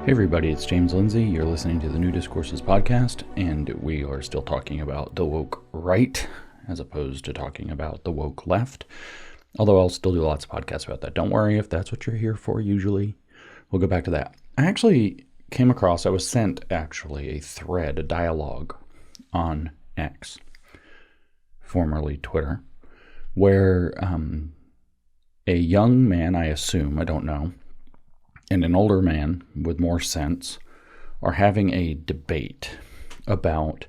Hey everybody, it's James Lindsay. You're listening to the new Discourses Podcast, and we are still talking about the woke right as opposed to talking about the woke left. Although I'll still do lots of podcasts about that. Don't worry if that's what you're here for usually. We'll go back to that. I was sent a thread, a dialogue on X, formerly Twitter, where a young man, I assume, I don't know, and an older man with more sense are having a debate about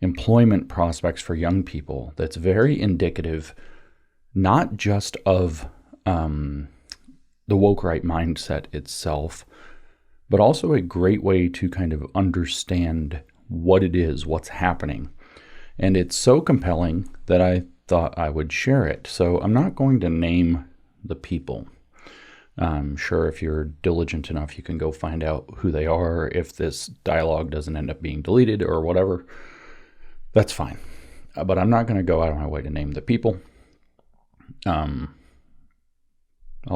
employment prospects for young people that's very indicative not just of the woke right mindset itself, but also a great way to kind of understand what it is, what's happening. And it's so compelling that I thought I would share it. So I'm not going to name the people. I'm sure if you're diligent enough, you can go find out who they are. If this dialogue doesn't end up being deleted or whatever, that's fine. But I'm not going to go out of my way to name the people. I'll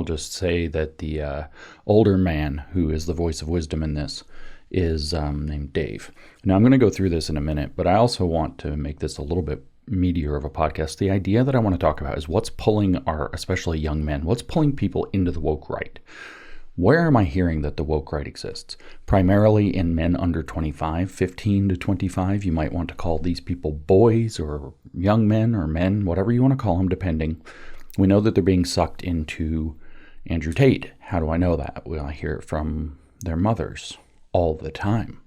just say that the older man who is the voice of wisdom in this is named Dave. Now, I'm going to go through this in a minute, but I also want to make this a little bit meatier of a podcast. The idea that I want to talk about is what's pulling especially young men, what's pulling people into the woke right. Where am I hearing that the woke right exists? Primarily in men under 25, 15 to 25. You might want to call these people boys or young men or men, whatever you want to call them, depending. We know that they're being sucked into Andrew Tate. How do I know that? Well, I hear it from their mothers all the time.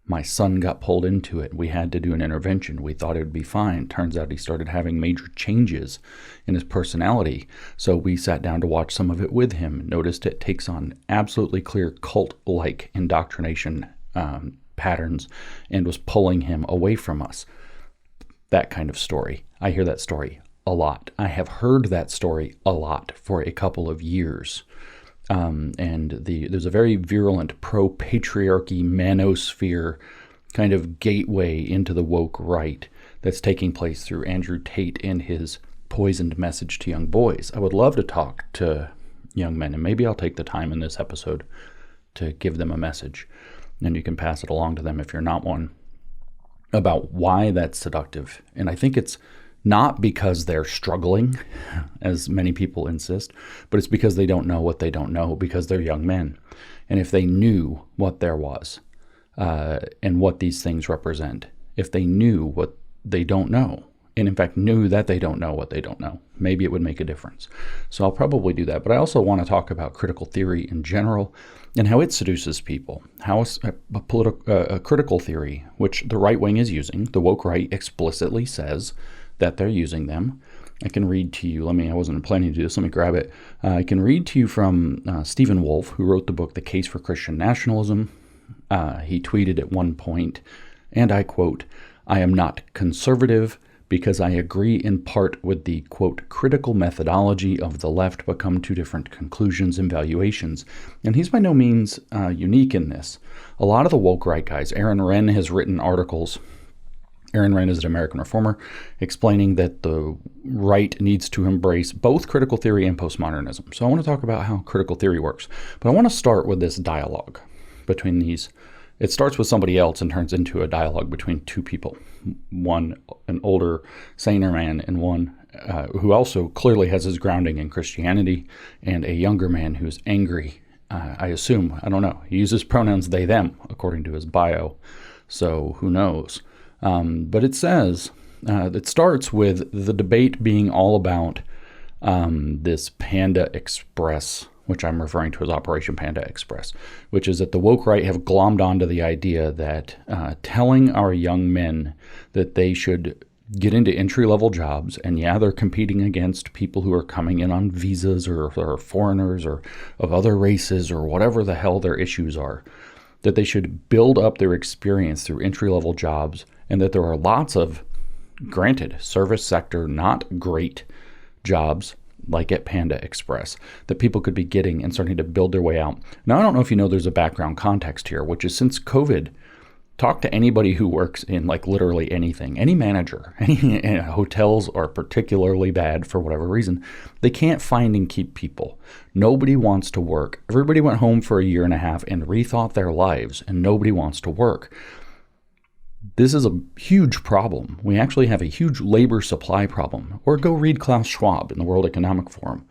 My son got pulled into it. We had to do an intervention. We thought it would be fine. Turns out he started having major changes in his personality. So we sat down to watch some of it with him. Noticed it takes on absolutely clear cult-like indoctrination patterns and was pulling him away from us. That kind of story. I hear that story a lot. I have heard that story a lot for a couple of years. There's a very virulent pro-patriarchy manosphere kind of gateway into the woke right that's taking place through Andrew Tate and his poisoned message to young boys. I would love to talk to young men, and maybe I'll take the time in this episode to give them a message, and you can pass it along to them if you're not one, about why that's seductive. And I think it's not because they're struggling, as many people insist, but it's because they don't know what they don't know, because they're young men. And if they knew what there was and what these things represent, if they knew what they don't know, and in fact knew that they don't know what they don't know, maybe it would make a difference. So I'll probably do that. But I also want to talk about critical theory in general and how it seduces people, how a critical theory, which the right wing is using, the woke right explicitly says that they're using them. I can read to you. I wasn't planning to do this. Let me grab it. I can read to you from Stephen Wolfe, who wrote the book, The Case for Christian Nationalism. He tweeted at one point, and I quote, "I am not conservative because I agree in part with the, quote, critical methodology of the left, but come to different conclusions and valuations." And he's by no means unique in this. A lot of the woke right guys, Aaron Renn has written articles. Aaron Renn is an American reformer, explaining that the right needs to embrace both critical theory and postmodernism. So I want to talk about how critical theory works. But I want to start with this dialogue between these. It starts with somebody else and turns into a dialogue between two people. One, an older, saner man, and one who also clearly has his grounding in Christianity, and a younger man who's angry. I assume, I don't know. He uses pronouns they, them, according to his bio. So who knows? But it says, it starts with the debate being all about this Panda Express, which I'm referring to as Operation Panda Express, which is that the woke right have glommed onto the idea that telling our young men that they should get into entry-level jobs, and yeah, they're competing against people who are coming in on visas or foreigners or of other races or whatever the hell their issues are, that they should build up their experience through entry-level jobs, and that there are lots of, granted, service sector, not great jobs like at Panda Express that people could be getting and starting to build their way out. Now, I don't know if you know there's a background context here, which is since COVID, Talk to anybody who works in like literally anything, any manager. Any hotels are particularly bad for whatever reason. They can't find and keep people. Nobody wants to work. Everybody went home for a year and a half and rethought their lives, and nobody wants to work. This is a huge problem. We actually have a huge labor supply problem. Or go read Klaus Schwab in the World Economic Forum.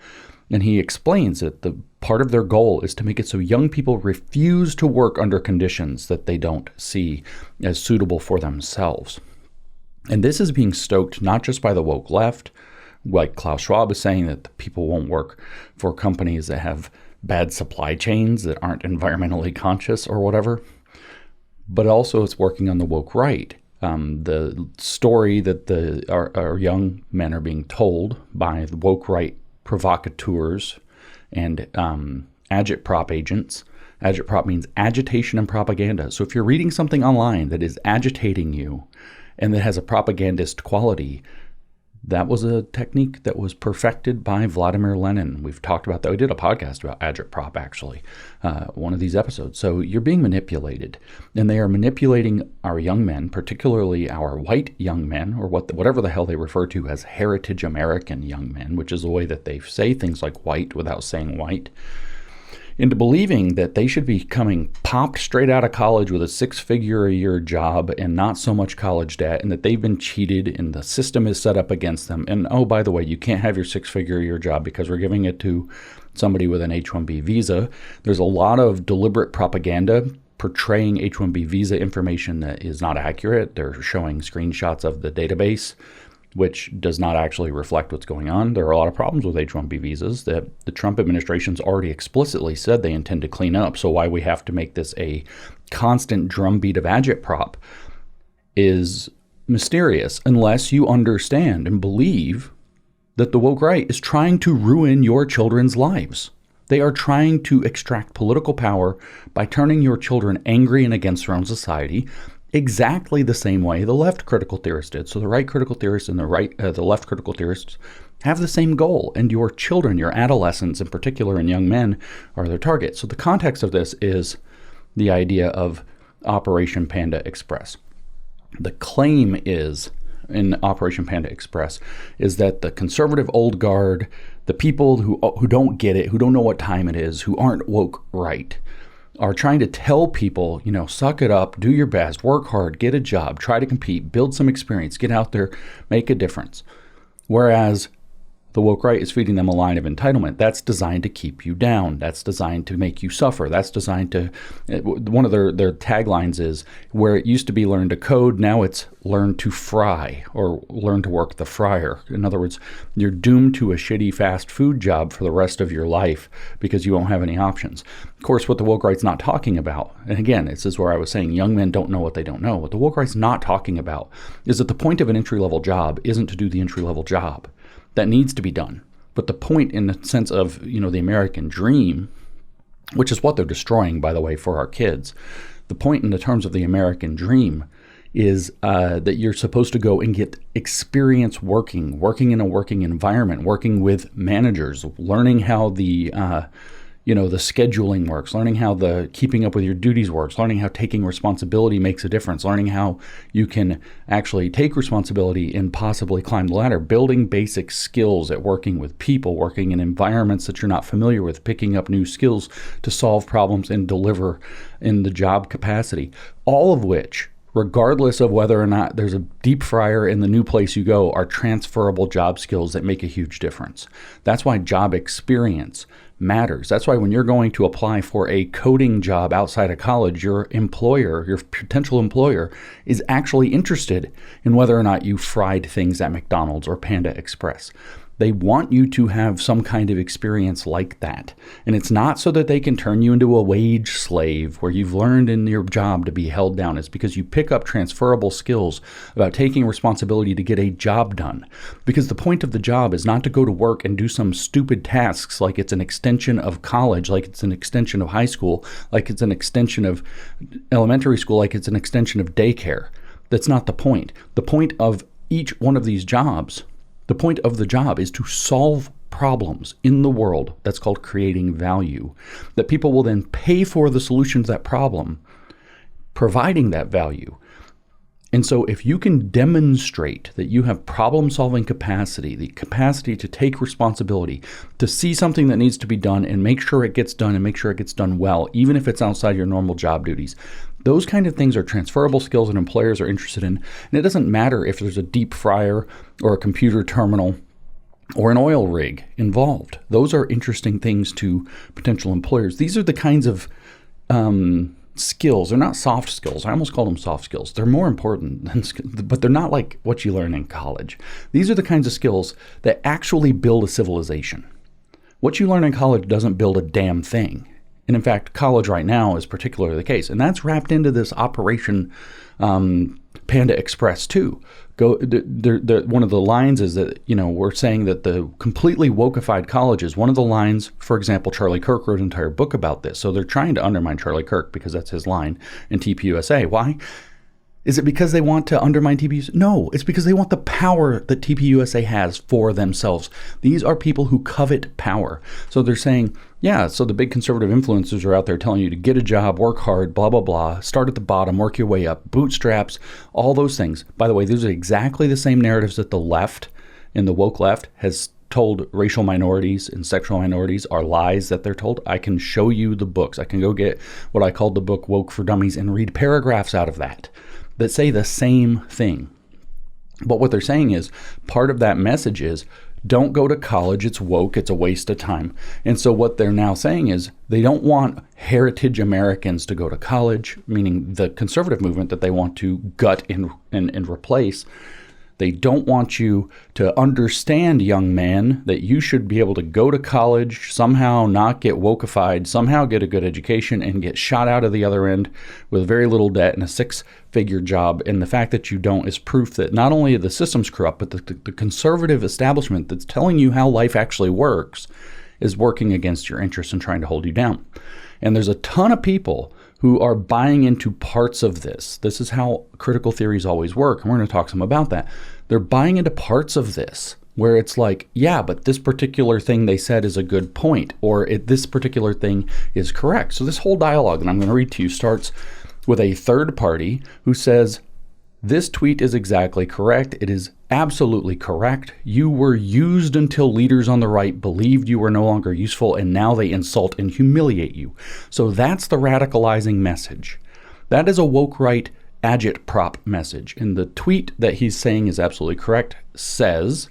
And he explains that the part of their goal is to make it so young people refuse to work under conditions that they don't see as suitable for themselves. And this is being stoked not just by the woke left, like Klaus Schwab is saying that people won't work for companies that have bad supply chains that aren't environmentally conscious or whatever, but also it's working on the woke right. The story that our young men are being told by the woke right provocateurs and agitprop agents. Agitprop means agitation and propaganda. So if you're reading something online that is agitating you and that has a propagandist quality, that was a technique that was perfected by Vladimir Lenin. We've talked about that. We did a podcast about agitprop, actually, one of these episodes. So you're being manipulated, and they are manipulating our young men, particularly our white young men, or whatever the hell they refer to as heritage American young men, which is the way that they say things like white without saying white, into believing that they should be coming popped straight out of college with a 6-figure-a-year job and not so much college debt, and that they've been cheated and the system is set up against them. And oh, by the way, you can't have your 6-figure-a-year job because we're giving it to somebody with an H-1B visa. There's a lot of deliberate propaganda portraying H-1B visa information that is not accurate. They're showing screenshots of the database, which does not actually reflect what's going on. There are a lot of problems with H-1B visas that the Trump administration's already explicitly said they intend to clean up. So why we have to make this a constant drumbeat of agitprop is mysterious, unless you understand and believe that the woke right is trying to ruin your children's lives. They are trying to extract political power by turning your children angry and against their own society, exactly the same way the left critical theorists did. So the right critical theorists and the left critical theorists have the same goal, and your children, your adolescents in particular, and young men are their target. So the context of this is the idea of Operation Panda Express. The claim is, in Operation Panda Express, is that the conservative old guard, the people who don't get it, who don't know what time it is, who aren't woke right, are trying to tell people, suck it up, do your best, work hard, get a job, try to compete, build some experience, get out there, make a difference. Whereas the woke right is feeding them a line of entitlement. That's designed to keep you down. That's designed to make you suffer. That's designed to, one of their taglines is, where it used to be learn to code, now it's learn to fry, or learn to work the fryer. In other words, you're doomed to a shitty fast food job for the rest of your life because you won't have any options. Of course, what the woke right's not talking about, and again, this is where I was saying young men don't know what they don't know. What the woke right's not talking about is that the point of an entry-level job isn't to do the entry-level job. That needs to be done. But the point in the sense of, the American dream, which is what they're destroying, by the way, for our kids, the point in the terms of the American dream is that you're supposed to go and get experience working in a working environment, working with managers, learning how the scheduling works, learning how the keeping up with your duties works, learning how taking responsibility makes a difference, learning how you can actually take responsibility and possibly climb the ladder, building basic skills at working with people, working in environments that you're not familiar with, picking up new skills to solve problems and deliver in the job capacity, all of which, regardless of whether or not there's a deep fryer in the new place you go, are transferable job skills that make a huge difference. That's why job experience matters. That's why when you're going to apply for a coding job outside of college, your potential employer, is actually interested in whether or not you fried things at McDonald's or Panda Express. They want you to have some kind of experience like that. And it's not so that they can turn you into a wage slave where you've learned in your job to be held down. It's because you pick up transferable skills about taking responsibility to get a job done. Because the point of the job is not to go to work and do some stupid tasks like it's an extension of college, like it's an extension of high school, like it's an extension of elementary school, like it's an extension of daycare. That's not the point. The point of each one of these jobs, the point of the job is to solve problems in the world. That's called creating value. That people will then pay for the solution to that problem providing that value. And so if you can demonstrate that you have problem-solving capacity, the capacity to take responsibility, to see something that needs to be done and make sure it gets done and make sure it gets done well, even if it's outside your normal job duties, those kind of things are transferable skills that employers are interested in. And it doesn't matter if there's a deep fryer or a computer terminal or an oil rig involved. Those are interesting things to potential employers. These are the kinds of skills. They're not soft skills. I almost call them soft skills. They're more important than skills, but they're not like what you learn in college. These are the kinds of skills that actually build a civilization. What you learn in college doesn't build a damn thing. And in fact, college right now is particularly the case. And that's wrapped into this Operation Panda Express too. One of the lines is that, we're saying that the completely wokeified colleges, one of the lines, for example, Charlie Kirk wrote an entire book about this. So they're trying to undermine Charlie Kirk because that's his line in TPUSA. Why? Is it because they want to undermine TPUSA? No, it's because they want the power that TPUSA has for themselves. These are people who covet power. So they're saying, so the big conservative influencers are out there telling you to get a job, work hard, blah, blah, blah, start at the bottom, work your way up, bootstraps, all those things. By the way, these are exactly the same narratives that the left, and the woke left, has told racial minorities and sexual minorities are lies that they're told. I can show you the books. I can go get what I called the book Woke for Dummies and read paragraphs out of that say the same thing. But what they're saying is, part of that message is, don't go to college, it's woke, it's a waste of time. And so what they're now saying is, they don't want heritage Americans to go to college, meaning the conservative movement that they want to gut and replace. They don't want you to understand, young man, that you should be able to go to college, somehow not get wokeified, somehow get a good education, and get shot out of the other end with very little debt and a six-figure job. And the fact that you don't is proof that not only are the systems corrupt, but the conservative establishment that's telling you how life actually works is working against your interests and trying to hold you down. And there's a ton of people who are buying into parts of this. This is how critical theories always work, and we're going to talk some about that. They're buying into parts of this where it's like, but this particular thing they said is a good point, or this particular thing is correct. So this whole dialogue that I'm going to read to you starts with a third party who says, this tweet is exactly correct. It is absolutely correct. You were used until leaders on the right believed you were no longer useful, and now they insult and humiliate you. So that's the radicalizing message. That is a woke right agitprop message. And the tweet that he's saying is absolutely correct says,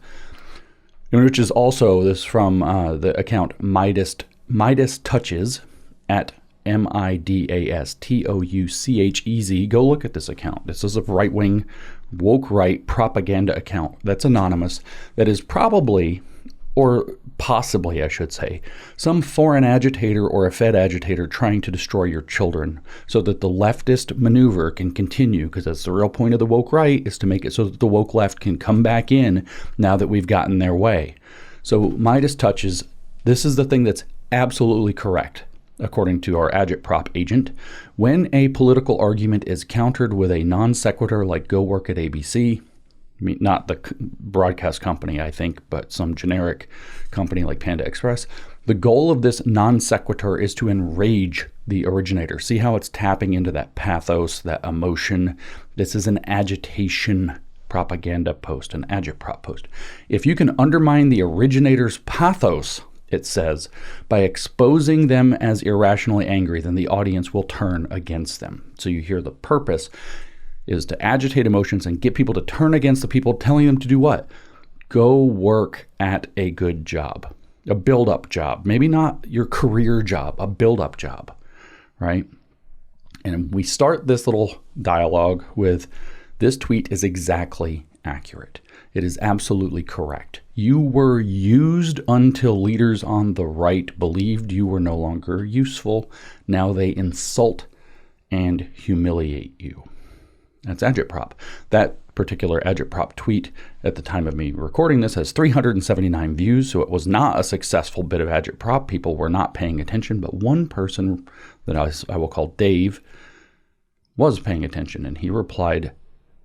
which is also this from the account Midas Touches at MIDASTOUCHEZ. Go look at this account. This is a right-wing, woke right propaganda account that's anonymous, that is probably, or possibly I should say, some foreign agitator or a Fed agitator trying to destroy your children so that the leftist maneuver can continue, because that's the real point of the woke right, is to make it so that the woke left can come back in now that we've gotten their way. So Midas Touches, this is the thing that's absolutely correct. According to our agitprop agent, when a political argument is countered with a non sequitur like go work at ABC, not the broadcast company, I think, but some generic company like Panda Express, the goal of this non sequitur is to enrage the originator. See how it's tapping into that pathos, that emotion. This is an agitation propaganda post, an agitprop post. If you can undermine the originator's pathos, it says, by exposing them as irrationally angry, then the audience will turn against them. So you hear the purpose is to agitate emotions and get people to turn against the people telling them to do what? Go work at a good job, a build-up job. Maybe not your career job, a build-up job, right? And we start this little dialogue with, this tweet is exactly accurate. It is absolutely correct. You were used until leaders on the right believed you were no longer useful. Now they insult and humiliate you. That's agitprop. That particular agitprop tweet at the time of me recording this has 379 views, so it was not a successful bit of agitprop. People were not paying attention, but one person that I will call Dave was paying attention, and he replied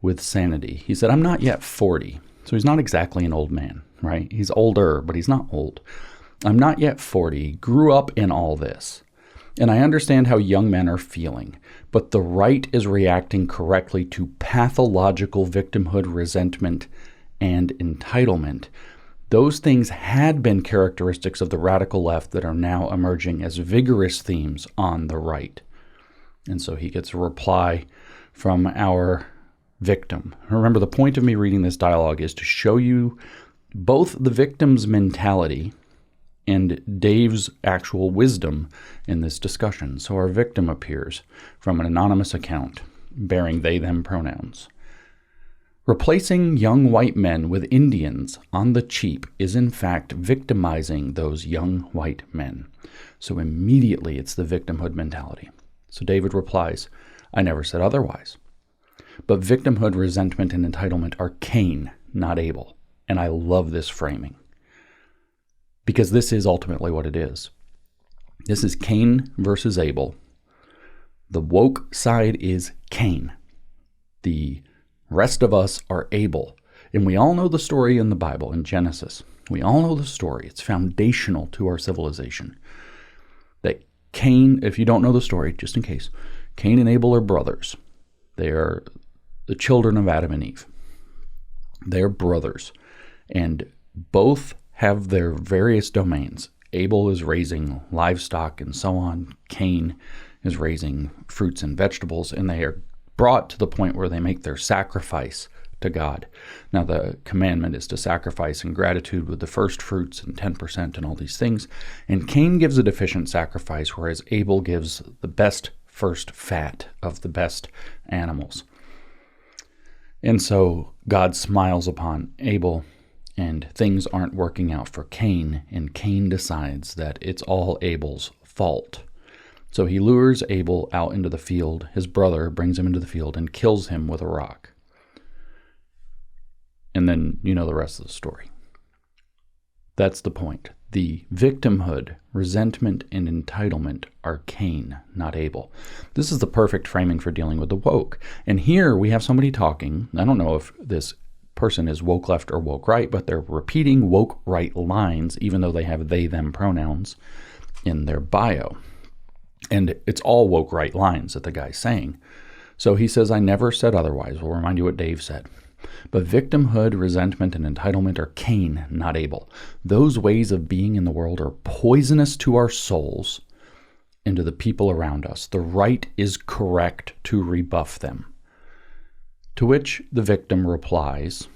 with sanity. He said, I'm not yet 40. So he's not exactly an old man, right? He's older, but he's not old. I'm not yet 40, grew up in all this. And I understand how young men are feeling, but the right is reacting correctly to pathological victimhood, resentment, and entitlement. Those things had been characteristics of the radical left that are now emerging as vigorous themes on the right. And so he gets a reply from our victim. Remember, the point of me reading this dialogue is to show you both the victim's mentality and Dave's actual wisdom in this discussion. So our victim appears from an anonymous account bearing they/them pronouns. Replacing young white men with Indians on the cheap is in fact victimizing those young white men. So immediately it's the victimhood mentality. So David replies, I never said otherwise. But victimhood, resentment, and entitlement are Cain, not Abel. And I love this framing, because this is ultimately what it is. This is Cain versus Abel. The woke side is Cain. The rest of us are Abel. And we all know the story in the Bible, in Genesis. We all know the story. It's foundational to our civilization. That Cain, if you don't know the story, just in case, Cain and Abel are brothers. They are the children of Adam and Eve. They're brothers. And both have their various domains. Abel is raising livestock and so on. Cain is raising fruits and vegetables, and they are brought to the point where they make their sacrifice to God. Now, the commandment is to sacrifice in gratitude with the first fruits and 10% and all these things. And Cain gives a deficient sacrifice, whereas Abel gives the best first fat of the best animals. And so God smiles upon Abel, and things aren't working out for Cain, and Cain decides that it's all Abel's fault. So he lures Abel out into the field. His brother brings him into the field and kills him with a rock. And then you know the rest of the story. That's the point. The victimhood, resentment, and entitlement are Cain, not Abel. This is the perfect framing for dealing with the woke. And here we have somebody talking. I don't know if this person is woke left or woke right, but they're repeating woke right lines, even though they have they/them pronouns in their bio. And it's all woke right lines that the guy's saying. So he says, I never said otherwise. We'll remind you what Dave said. But victimhood, resentment, and entitlement are Cain, not Abel. Those ways of being in the world are poisonous to our souls and to the people around us. The right is correct to rebuff them. To which the victim replies,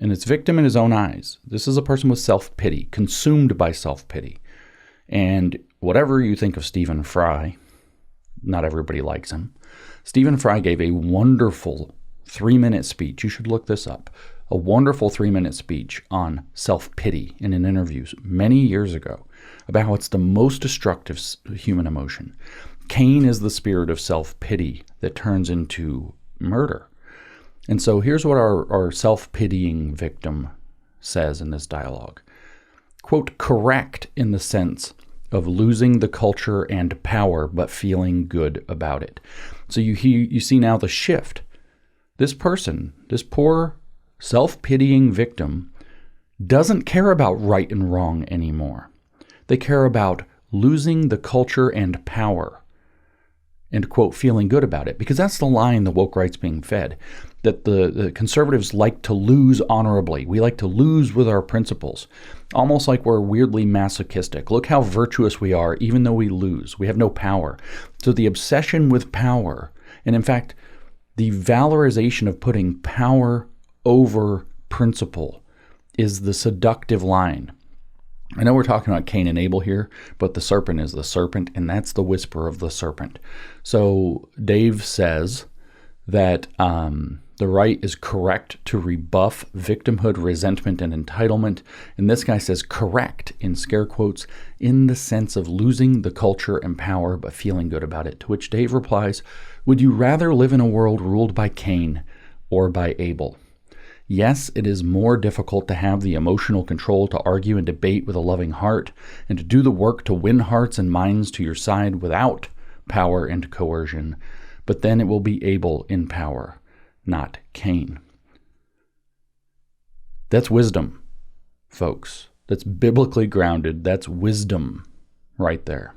and it's victim in his own eyes. This is a person with self-pity, consumed by self-pity. And whatever you think of Stephen Fry, not everybody likes him. Stephen Fry gave a wonderful 3-minute speech. You should look this up. A wonderful 3-minute speech on self-pity in an interview many years ago about how it's the most destructive human emotion. Cain is the spirit of self-pity that turns into murder. And so here's what our self-pitying victim says in this dialogue. Quote, correct in the sense of losing the culture and power, but feeling good about it. So you see now the shift. This person, this poor self-pitying victim, doesn't care about right and wrong anymore. They care about losing the culture and power and, quote, feeling good about it. Because that's the line the woke right's being fed, that the conservatives like to lose honorably. We like to lose with our principles, almost like we're weirdly masochistic. Look how virtuous we are, even though we lose. We have no power. So the obsession with power, and in fact, the valorization of putting power over principle, is the seductive line. I know we're talking about Cain and Abel here, but the serpent is the serpent, and that's the whisper of the serpent. So Dave says that the right is correct to rebuff victimhood, resentment, and entitlement. And this guy says correct, in scare quotes, in the sense of losing the culture and power, but feeling good about it. To which Dave replies, would you rather live in a world ruled by Cain or by Abel? Yes, it is more difficult to have the emotional control to argue and debate with a loving heart, and to do the work to win hearts and minds to your side without power and coercion. But then it will be Abel in power, not Cain. That's wisdom, folks. That's biblically grounded. That's wisdom right there.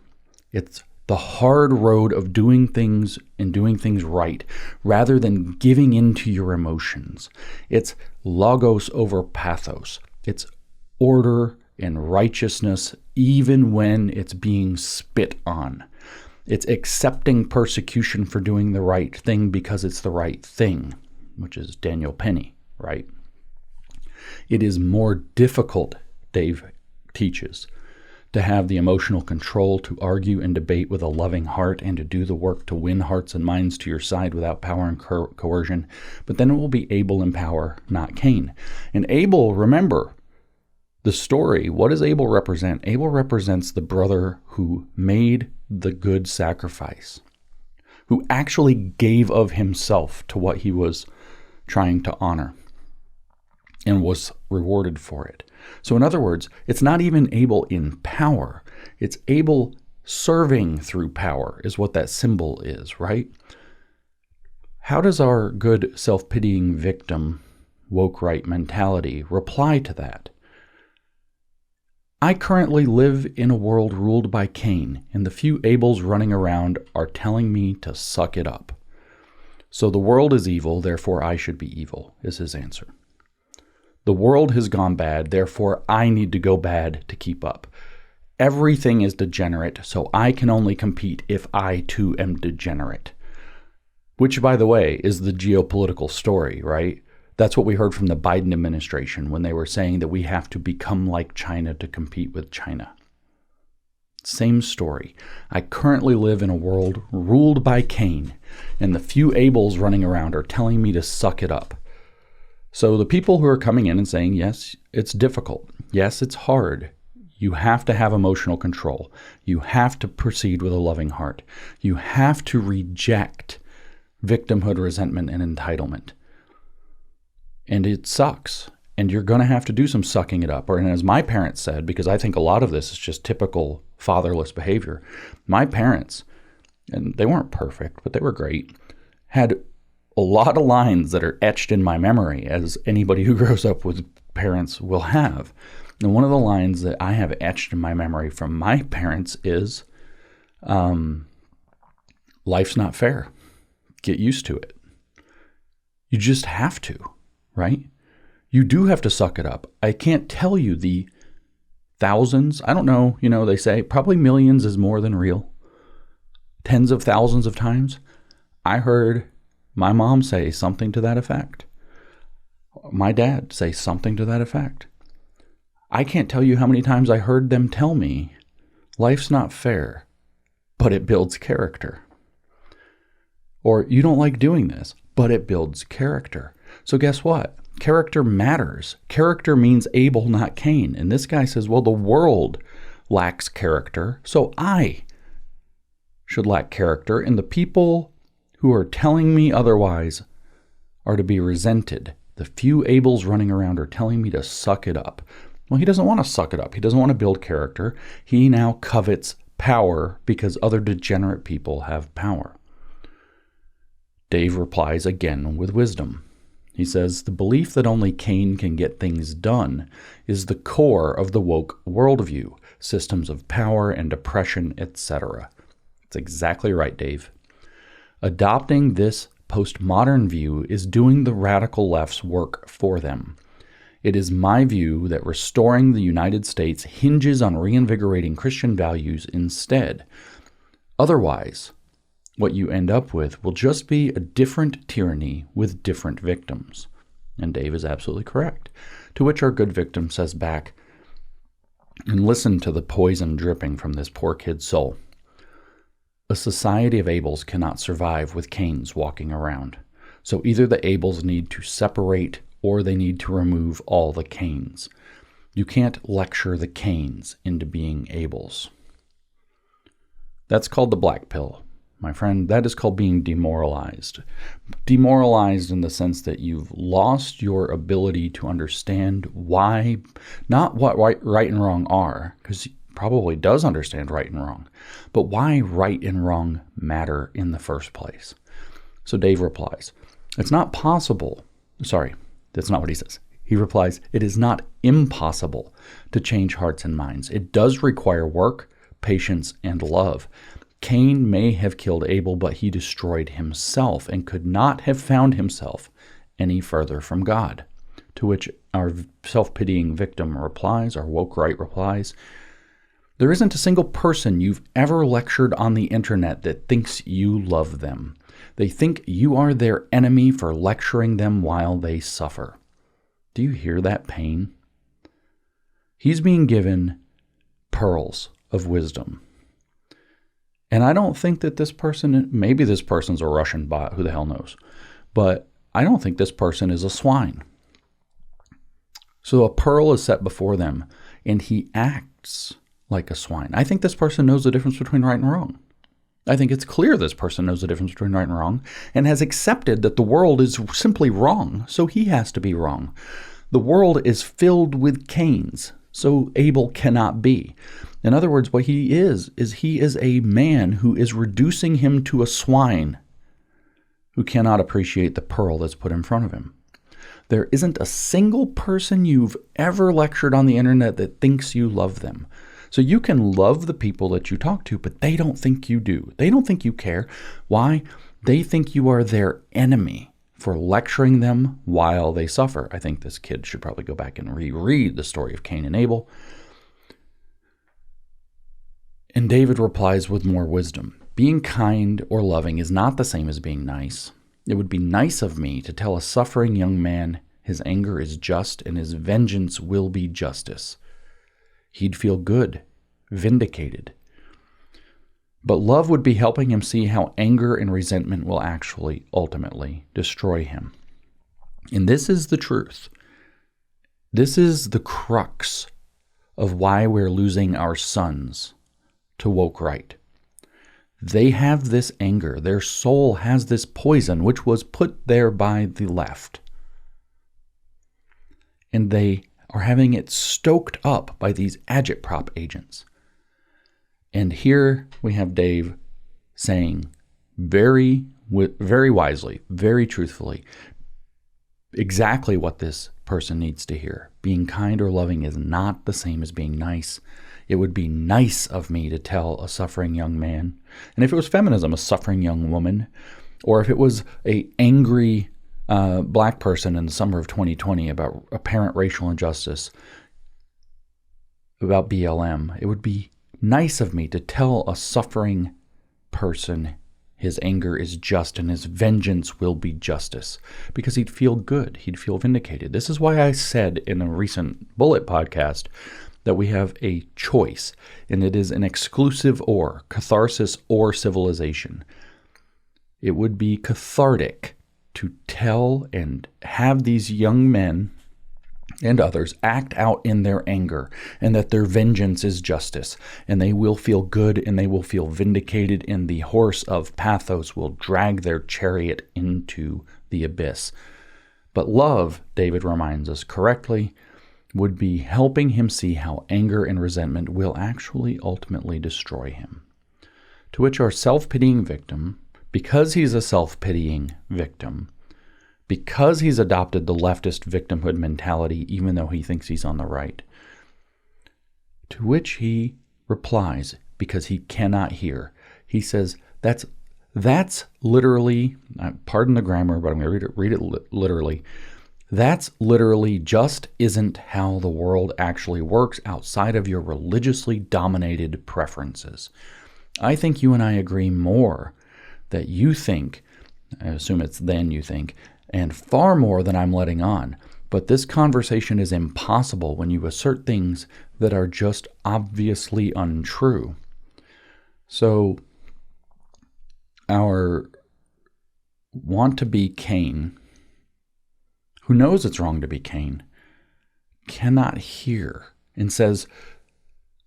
It's the hard road of doing things and doing things right, rather than giving in to your emotions. It's logos over pathos. It's order and righteousness even when it's being spit on. It's accepting persecution for doing the right thing because it's the right thing, which is Daniel Penny, right? It is more difficult, Dave teaches, to have the emotional control to argue and debate with a loving heart and to do the work to win hearts and minds to your side without power and coercion. But then it will be Abel in power, not Cain. And Abel, remember, the story, what does Abel represent? Abel represents the brother who made the good sacrifice, who actually gave of himself to what he was trying to honor and was rewarded for it. So in other words, it's not even Abel in power. It's Abel serving through power is what that symbol is, right? How does our good self-pitying victim, woke right mentality reply to that? I currently live in a world ruled by Cain, and the few Abels running around are telling me to suck it up. So the world is evil, therefore I should be evil, is his answer. The world has gone bad, therefore I need to go bad to keep up. Everything is degenerate, so I can only compete if I too am degenerate. Which, by the way, is the geopolitical story, right? That's what we heard from the Biden administration when they were saying that we have to become like China to compete with China. Same story. I currently live in a world ruled by Cain, and the few Abels running around are telling me to suck it up. So the people who are coming in and saying, yes, it's difficult. Yes, it's hard. You have to have emotional control. You have to proceed with a loving heart. You have to reject victimhood, resentment, and entitlement. And it sucks. And you're going to have to do some sucking it up. Or, and as my parents said, because I think a lot of this is just typical fatherless behavior. My parents, and they weren't perfect, but they were great, had a lot of lines that are etched in my memory, as anybody who grows up with parents will have. And one of the lines that I have etched in my memory from my parents is, life's not fair. Get used to it. You just have to, right? You do have to suck it up. I can't tell you the thousands, I don't know, they say probably millions is more than real. Tens of thousands of times. I heard my mom say something to that effect. My dad say something to that effect. I can't tell you how many times I heard them tell me, life's not fair, but it builds character. Or you don't like doing this, but it builds character. So guess what? Character matters. Character means Abel, not Cain. And this guy says, well, the world lacks character, so I should lack character. And the people who are telling me otherwise are to be resented. The few Abels running around are telling me to suck it up. Well, he doesn't want to suck it up. He doesn't want to build character. He now covets power because other degenerate people have power. Dave replies again with wisdom. He says, the belief that only Cain can get things done is the core of the woke worldview, systems of power and oppression, etc. It's exactly right, Dave. Adopting this postmodern view is doing the radical left's work for them. It is my view that restoring the United States hinges on reinvigorating Christian values instead. Otherwise, what you end up with will just be a different tyranny with different victims. And Dave is absolutely correct. To which our good victim says back, and listen to the poison dripping from this poor kid's soul. A society of Abels cannot survive with Cains walking around. So either the Abels need to separate or they need to remove all the Cains. You can't lecture the Cains into being Abels. That's called the black pill. My friend, that is called being demoralized. Demoralized in the sense that you've lost your ability to understand why, not what right and wrong are, because he probably does understand right and wrong, but why right and wrong matter in the first place. So Dave replies, it's not possible. Sorry, that's not what he says. He replies, it is not impossible to change hearts and minds. It does require work, patience, and love. Cain may have killed Abel, but he destroyed himself and could not have found himself any further from God. To which our self-pitying victim replies, our woke right replies, there isn't a single person you've ever lectured on the internet that thinks you love them. They think you are their enemy for lecturing them while they suffer. Do you hear that pain? He's being given pearls of wisdom. And I don't think that this person, maybe this person's a Russian bot, who the hell knows, but I don't think this person is a swine. So a pearl is set before them, and he acts like a swine. I think this person knows the difference between right and wrong. I think it's clear this person knows the difference between right and wrong and has accepted that the world is simply wrong, so he has to be wrong. The world is filled with Cains, so Abel cannot be. In other words, what he is he is a man who is reducing him to a swine who cannot appreciate the pearl that's put in front of him. There isn't a single person you've ever lectured on the internet that thinks you love them. So you can love the people that you talk to, but they don't think you do. They don't think you care. Why? They think you are their enemy for lecturing them while they suffer. I think this kid should probably go back and reread the story of Cain and Abel. And David replies with more wisdom. Being kind or loving is not the same as being nice. It would be nice of me to tell a suffering young man his anger is just and his vengeance will be justice. He'd feel good, vindicated. But love would be helping him see how anger and resentment will actually ultimately destroy him. And this is the truth. This is the crux of why we're losing our sons to woke right. They have this anger. Their soul has this poison, which was put there by the left. And they are having it stoked up by these agitprop agents. And here we have Dave saying very wisely, very truthfully, exactly what this person needs to hear. Being kind or loving is not the same as being nice. It would be nice of me to tell a suffering young man, and if it was feminism, a suffering young woman, or if it was a angry black person in the summer of 2020 about apparent racial injustice, about BLM, it would be nice of me to tell a suffering person his anger is just and his vengeance will be justice, because he'd feel good, he'd feel vindicated. This is why I said in a recent Bullet podcast that we have a choice, and it is an exclusive or, catharsis or civilization. It would be cathartic to tell and have these young men and others act out in their anger, and that their vengeance is justice, and they will feel good and they will feel vindicated, and the horse of pathos will drag their chariot into the abyss. But love, David reminds us correctly, would be helping him see how anger and resentment will actually ultimately destroy him. To which our self-pitying victim, because he's a self-pitying victim, because he's adopted the leftist victimhood mentality even though he thinks he's on the right, to which he replies, because he cannot hear, he says, that's literally, pardon the grammar, but I'm going to read it literally, that's literally just isn't how the world actually works outside of your religiously dominated preferences. I think you and I agree more that you think, I assume it's then you think, and far more than I'm letting on. But this conversation is impossible when you assert things that are just obviously untrue. So, our want to be Cain, who knows it's wrong to be Cain, cannot hear and says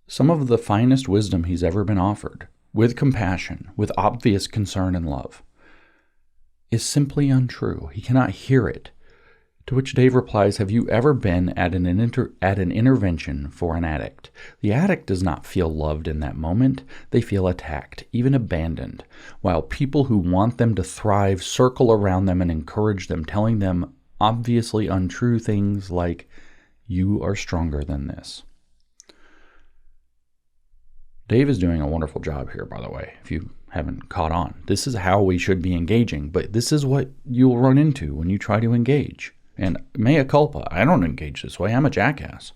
some of the finest wisdom he's ever been offered, with compassion, with obvious concern and love, is simply untrue. He cannot hear it. To which Dave replies, have you ever been at an intervention for an addict? The addict does not feel loved in that moment. They feel attacked, even abandoned, while people who want them to thrive circle around them and encourage them, telling them obviously untrue things like, you are stronger than this. Dave is doing a wonderful job here, by the way, if you haven't caught on. This is how we should be engaging, but this is what you'll run into when you try to engage. And mea culpa, I don't engage this way. I'm a jackass.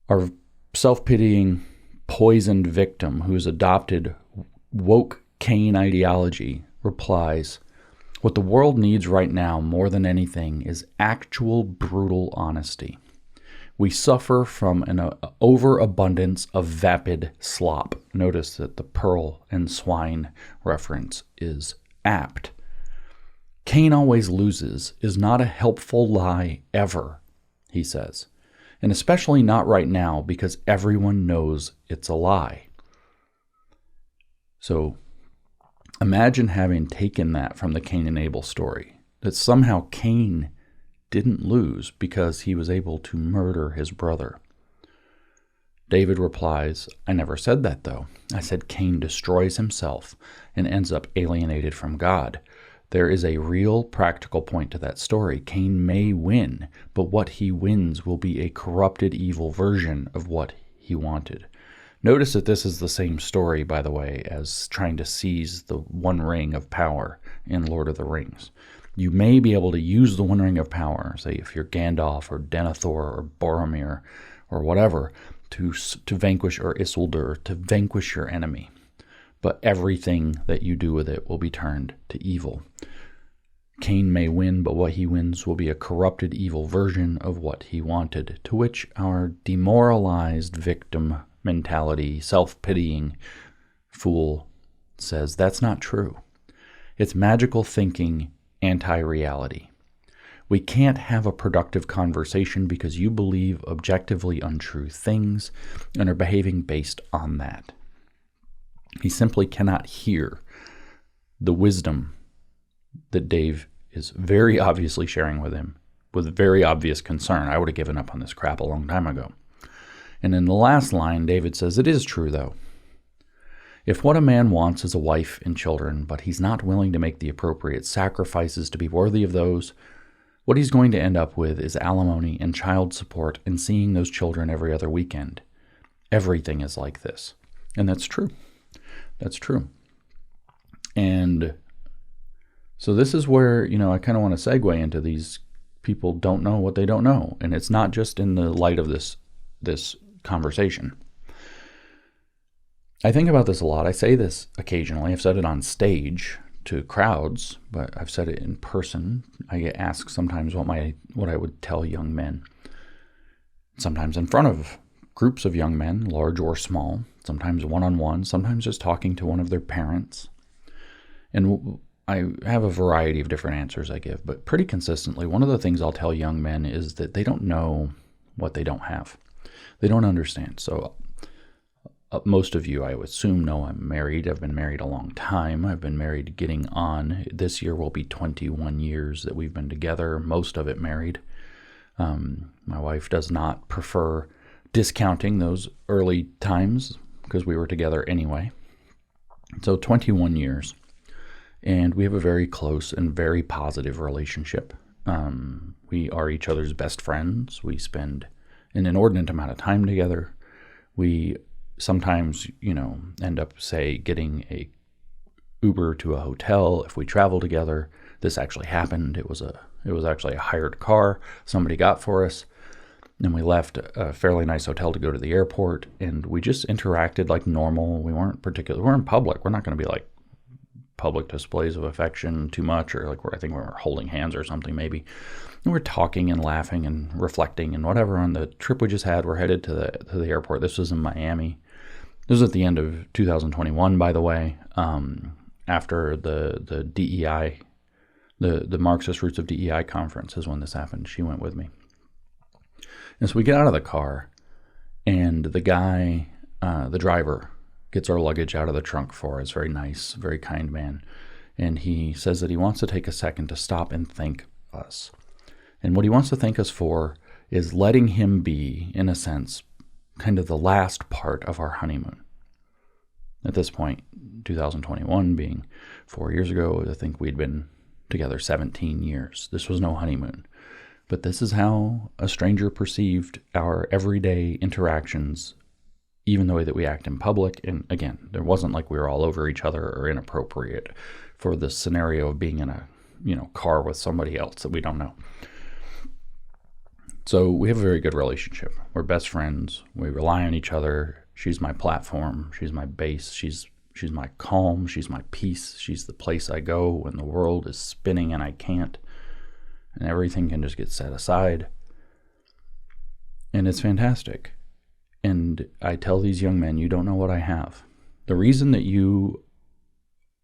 Our self-pitying, poisoned victim who's adopted woke Cain ideology replies, "What the world needs right now more than anything is actual brutal honesty. We suffer from an overabundance of vapid slop." Notice that the pearl and swine reference is apt. "Cain always loses is not a helpful lie ever," he says, "and especially not right now because everyone knows it's a lie." So imagine having taken that from the Cain and Abel story, that somehow Cain didn't lose because he was able to murder his brother. David replies, "I never said that though. I said Cain destroys himself and ends up alienated from God. There is a real practical point to that story. Cain may win, but what he wins will be a corrupted evil version of what he wanted." Notice that this is the same story, by the way, as trying to seize the One Ring of power in Lord of the Rings. You may be able to use the One Ring of power, say if you're Gandalf or Denethor or Boromir or whatever, to vanquish, or Isildur, to vanquish your enemy. But everything that you do with it will be turned to evil. Cain may win, but what he wins will be a corrupted evil version of what he wanted, to which our demoralized victim mentality, self-pitying fool says that's not true. It's magical thinking, anti-reality. We can't have a productive conversation because you believe objectively untrue things and are behaving based on that. He simply cannot hear the wisdom that Dave is very obviously sharing with him with very obvious concern. I would have given up on this crap a long time ago. And in the last line, David says, "It is true, though. If what a man wants is a wife and children, but he's not willing to make the appropriate sacrifices to be worthy of those, what he's going to end up with is alimony and child support and seeing those children every other weekend. Everything is like this." And that's true. That's true. And so this is where, I kind of want to segue into these people don't know what they don't know. And it's not just in the light of this conversation. I think about this a lot. I say this occasionally. I've said it on stage to crowds, but I've said it in person. I get asked sometimes what I would tell young men. Sometimes in front of groups of young men, large or small, sometimes one-on-one, sometimes just talking to one of their parents. And I have a variety of different answers I give, but pretty consistently, one of the things I'll tell young men is that they don't know what they don't have. They don't understand. So most of you, I would assume, know I'm married. I've been married a long time. I've been married getting on. This year will be 21 years that we've been together, most of it married. My wife does not prefer discounting those early times because we were together anyway. So 21 years. And we have a very close and very positive relationship. We are each other's best friends. We spend an inordinate amount of time together. We sometimes, end up, say, getting a Uber to a hotel if we travel together. This actually happened. It was actually a hired car somebody got for us. And we left a fairly nice hotel to go to the airport, and we just interacted like normal. We weren't in public. We're not going to be like public displays of affection too much, or like I think we were holding hands or something maybe. And we're talking and laughing and reflecting and whatever on the trip we just had. We're headed to the airport. This was in Miami. This was at the end of 2021, by the way, after the DEI, the Marxist Roots of DEI conference is when this happened. She went with me. And so we get out of the car, and the guy, the driver, gets our luggage out of the trunk for us. Very nice, very kind man. And he says that he wants to take a second to stop and thank us. And what he wants to thank us for is letting him be, in a sense, kind of the last part of our honeymoon. At this point, 2021 being 4 years ago, I think we'd been together 17 years. This was no honeymoon. But this is how a stranger perceived our everyday interactions even the way that we act in public. And again, there wasn't like we were all over each other or inappropriate for the scenario of being in a, car with somebody else that we don't know. So we have a very good relationship. We're best friends. We rely on each other. She's my platform. She's my base. She's my calm. She's my peace. She's the place I go when the world is spinning and I can't. And everything can just get set aside. And it's fantastic. And I tell these young men, you don't know what I have. The reason that you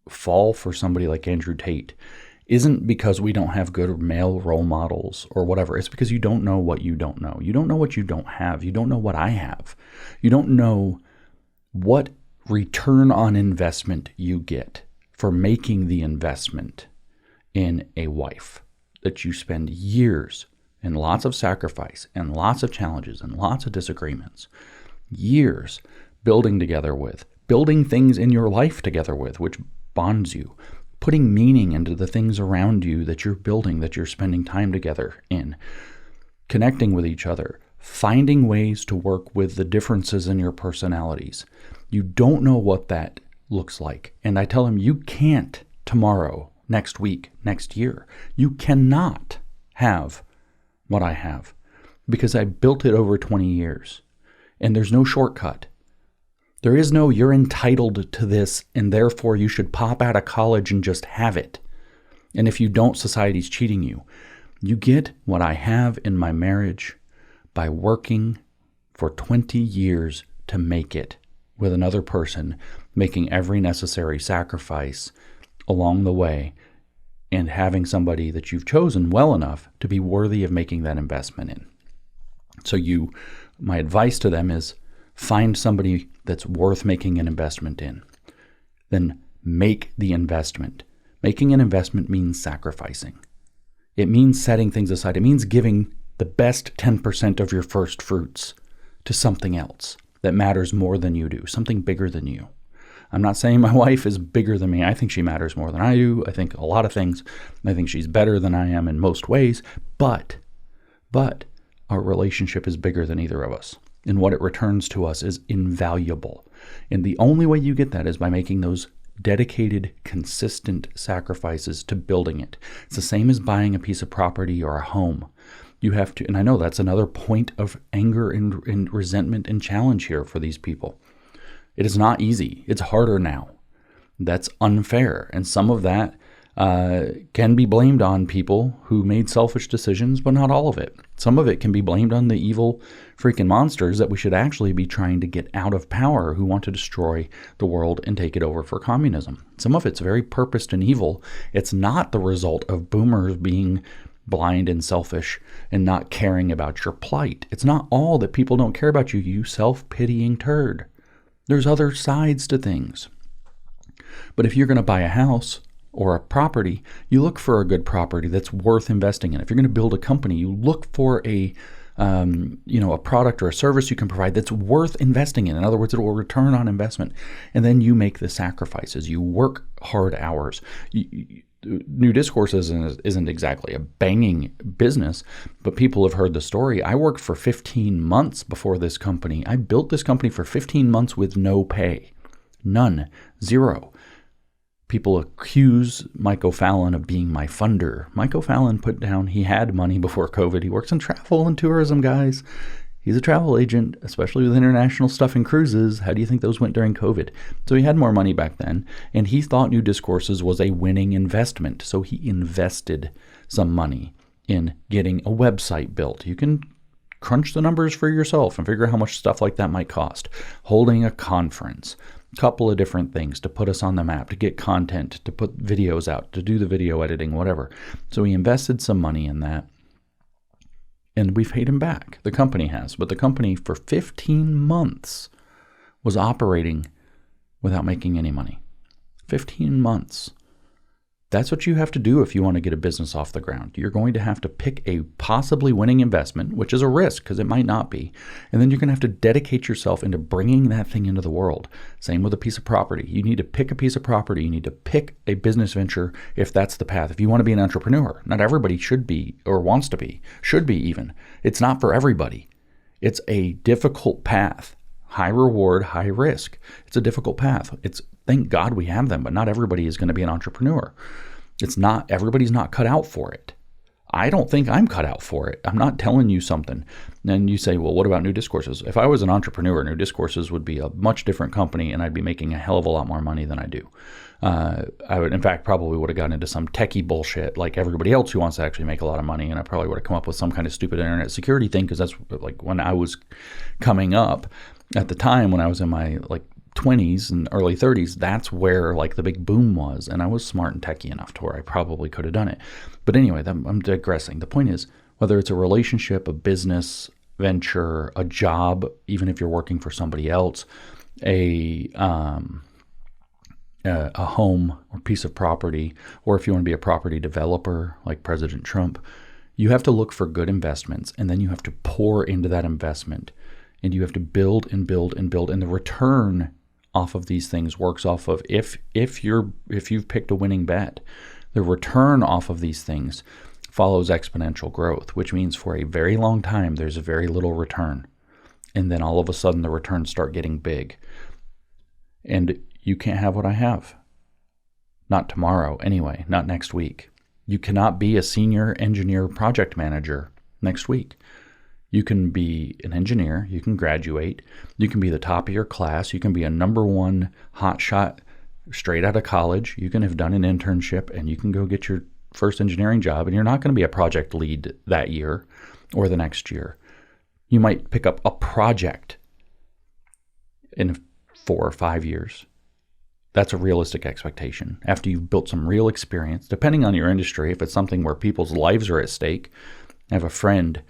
fall for somebody like Andrew Tate isn't because we don't have good male role models or whatever. It's because you don't know what you don't know. You don't know what you don't have. You don't know what I have. You don't know what return on investment you get for making the investment in a wife that you spend years and lots of sacrifice and lots of challenges and lots of disagreements, years building together with, building things in your life together with, which bonds you, putting meaning into the things around you that you're building, that you're spending time together in, connecting with each other, finding ways to work with the differences in your personalities. You don't know what that looks like. And I tell him, you can't tomorrow, next week, next year. You cannot have what I have because I built it over 20 years. And there's no shortcut. There is no, you're entitled to this, and therefore you should pop out of college and just have it. And if you don't, society's cheating you. You get what I have in my marriage by working for 20 years to make it with another person, making every necessary sacrifice along the way, and having somebody that you've chosen well enough to be worthy of making that investment in. So my advice to them is find somebody that's worth making an investment in. Then make the investment. Making an investment means sacrificing. It means setting things aside. It means giving the best 10% of your first fruits to something else that matters more than you do, something bigger than you. I'm not saying my wife is bigger than me. I think she matters more than I do. I think a lot of things. I think she's better than I am in most ways. But our relationship is bigger than either of us. And what it returns to us is invaluable. And the only way you get that is by making those dedicated, consistent sacrifices to building it. It's the same as buying a piece of property or a home. You have to, and I know that's another point of anger and resentment and challenge here for these people. It is not easy. It's harder now. That's unfair. And some of that can be blamed on people who made selfish decisions, but not all of it. Some of it can be blamed on the evil freaking monsters that we should actually be trying to get out of power, who want to destroy the world and take it over for communism. Some of it's very purposed and evil. It's not the result of boomers being blind and selfish and not caring about your plight. It's not all that people don't care about you, you self-pitying turd. There's other sides to things. But if you're going to buy a house or a property, you look for a good property that's worth investing in. If you're going to build a company, you look for a product or a service you can provide that's worth investing in. In other words, it will return on investment. And then you make the sacrifices. You work hard hours. New Discourses isn't exactly a banging business, but people have heard the story. I worked for 15 months before this company. I built this company for 15 months with no pay. None. Zero. People accuse Mike O'Fallon of being my funder. Mike O'Fallon put down, he had money before COVID. He works in travel and tourism, guys. He's a travel agent, especially with international stuff and cruises. How do you think those went during COVID? So he had more money back then, and he thought New Discourses was a winning investment. So he invested some money in getting a website built. You can crunch the numbers for yourself and figure out how much stuff like that might cost. Holding a conference, a couple of different things to put us on the map, to get content, to put videos out, to do the video editing, whatever. So he invested some money in that. And we've paid him back. The company has. But the company for 15 months was operating without making any money. 15 months. That's what you have to do if you want to get a business off the ground. You're going to have to pick a possibly winning investment, which is a risk because it might not be. And then you're going to have to dedicate yourself into bringing that thing into the world. Same with a piece of property. You need to pick a piece of property. You need to pick a business venture if that's the path. If you want to be an entrepreneur, not everybody should be or wants to be, should be even. It's not for everybody. It's a difficult path, High reward, high risk. It's a difficult path. Thank God we have them, but not everybody is going to be an entrepreneur. Everybody's not cut out for it. I don't think I'm cut out for it. I'm not telling you something. Then you say, well, what about New Discourses? If I was an entrepreneur, New Discourses would be a much different company, and I'd be making a hell of a lot more money than I do. I would, in fact, probably would have gotten into some techie bullshit like everybody else who wants to actually make a lot of money, and I probably would have come up with some kind of stupid internet security thing, because that's like when I was coming up at the time, when I was in my like 20s and early 30s, that's where like the big boom was, and I was smart and techie enough to where I probably could have done it. But anyway, I'm digressing. The point is, whether it's a relationship, a business venture, a job, even if you're working for somebody else, a home or piece of property, or if you want to be a property developer like President Trump, you have to look for good investments, and then you have to pour into that investment, and you have to build and build and build, and the return off of these things works off of if you've picked a winning bet, the return off of these things follows exponential growth, which means for a very long time there's a very little return, and then all of a sudden the returns start getting big. And you can't have what I have. Not tomorrow anyway, not next week. You cannot be a senior engineer project manager next week. You can be an engineer, you can graduate, you can be the top of your class, you can be a number one hotshot straight out of college, you can have done an internship, and you can go get your first engineering job, and you're not going to be a project lead that year or the next year. You might pick up a project in 4 or 5 years. That's a realistic expectation. After you've built some real experience, depending on your industry, if it's something where people's lives are at stake. I have a friend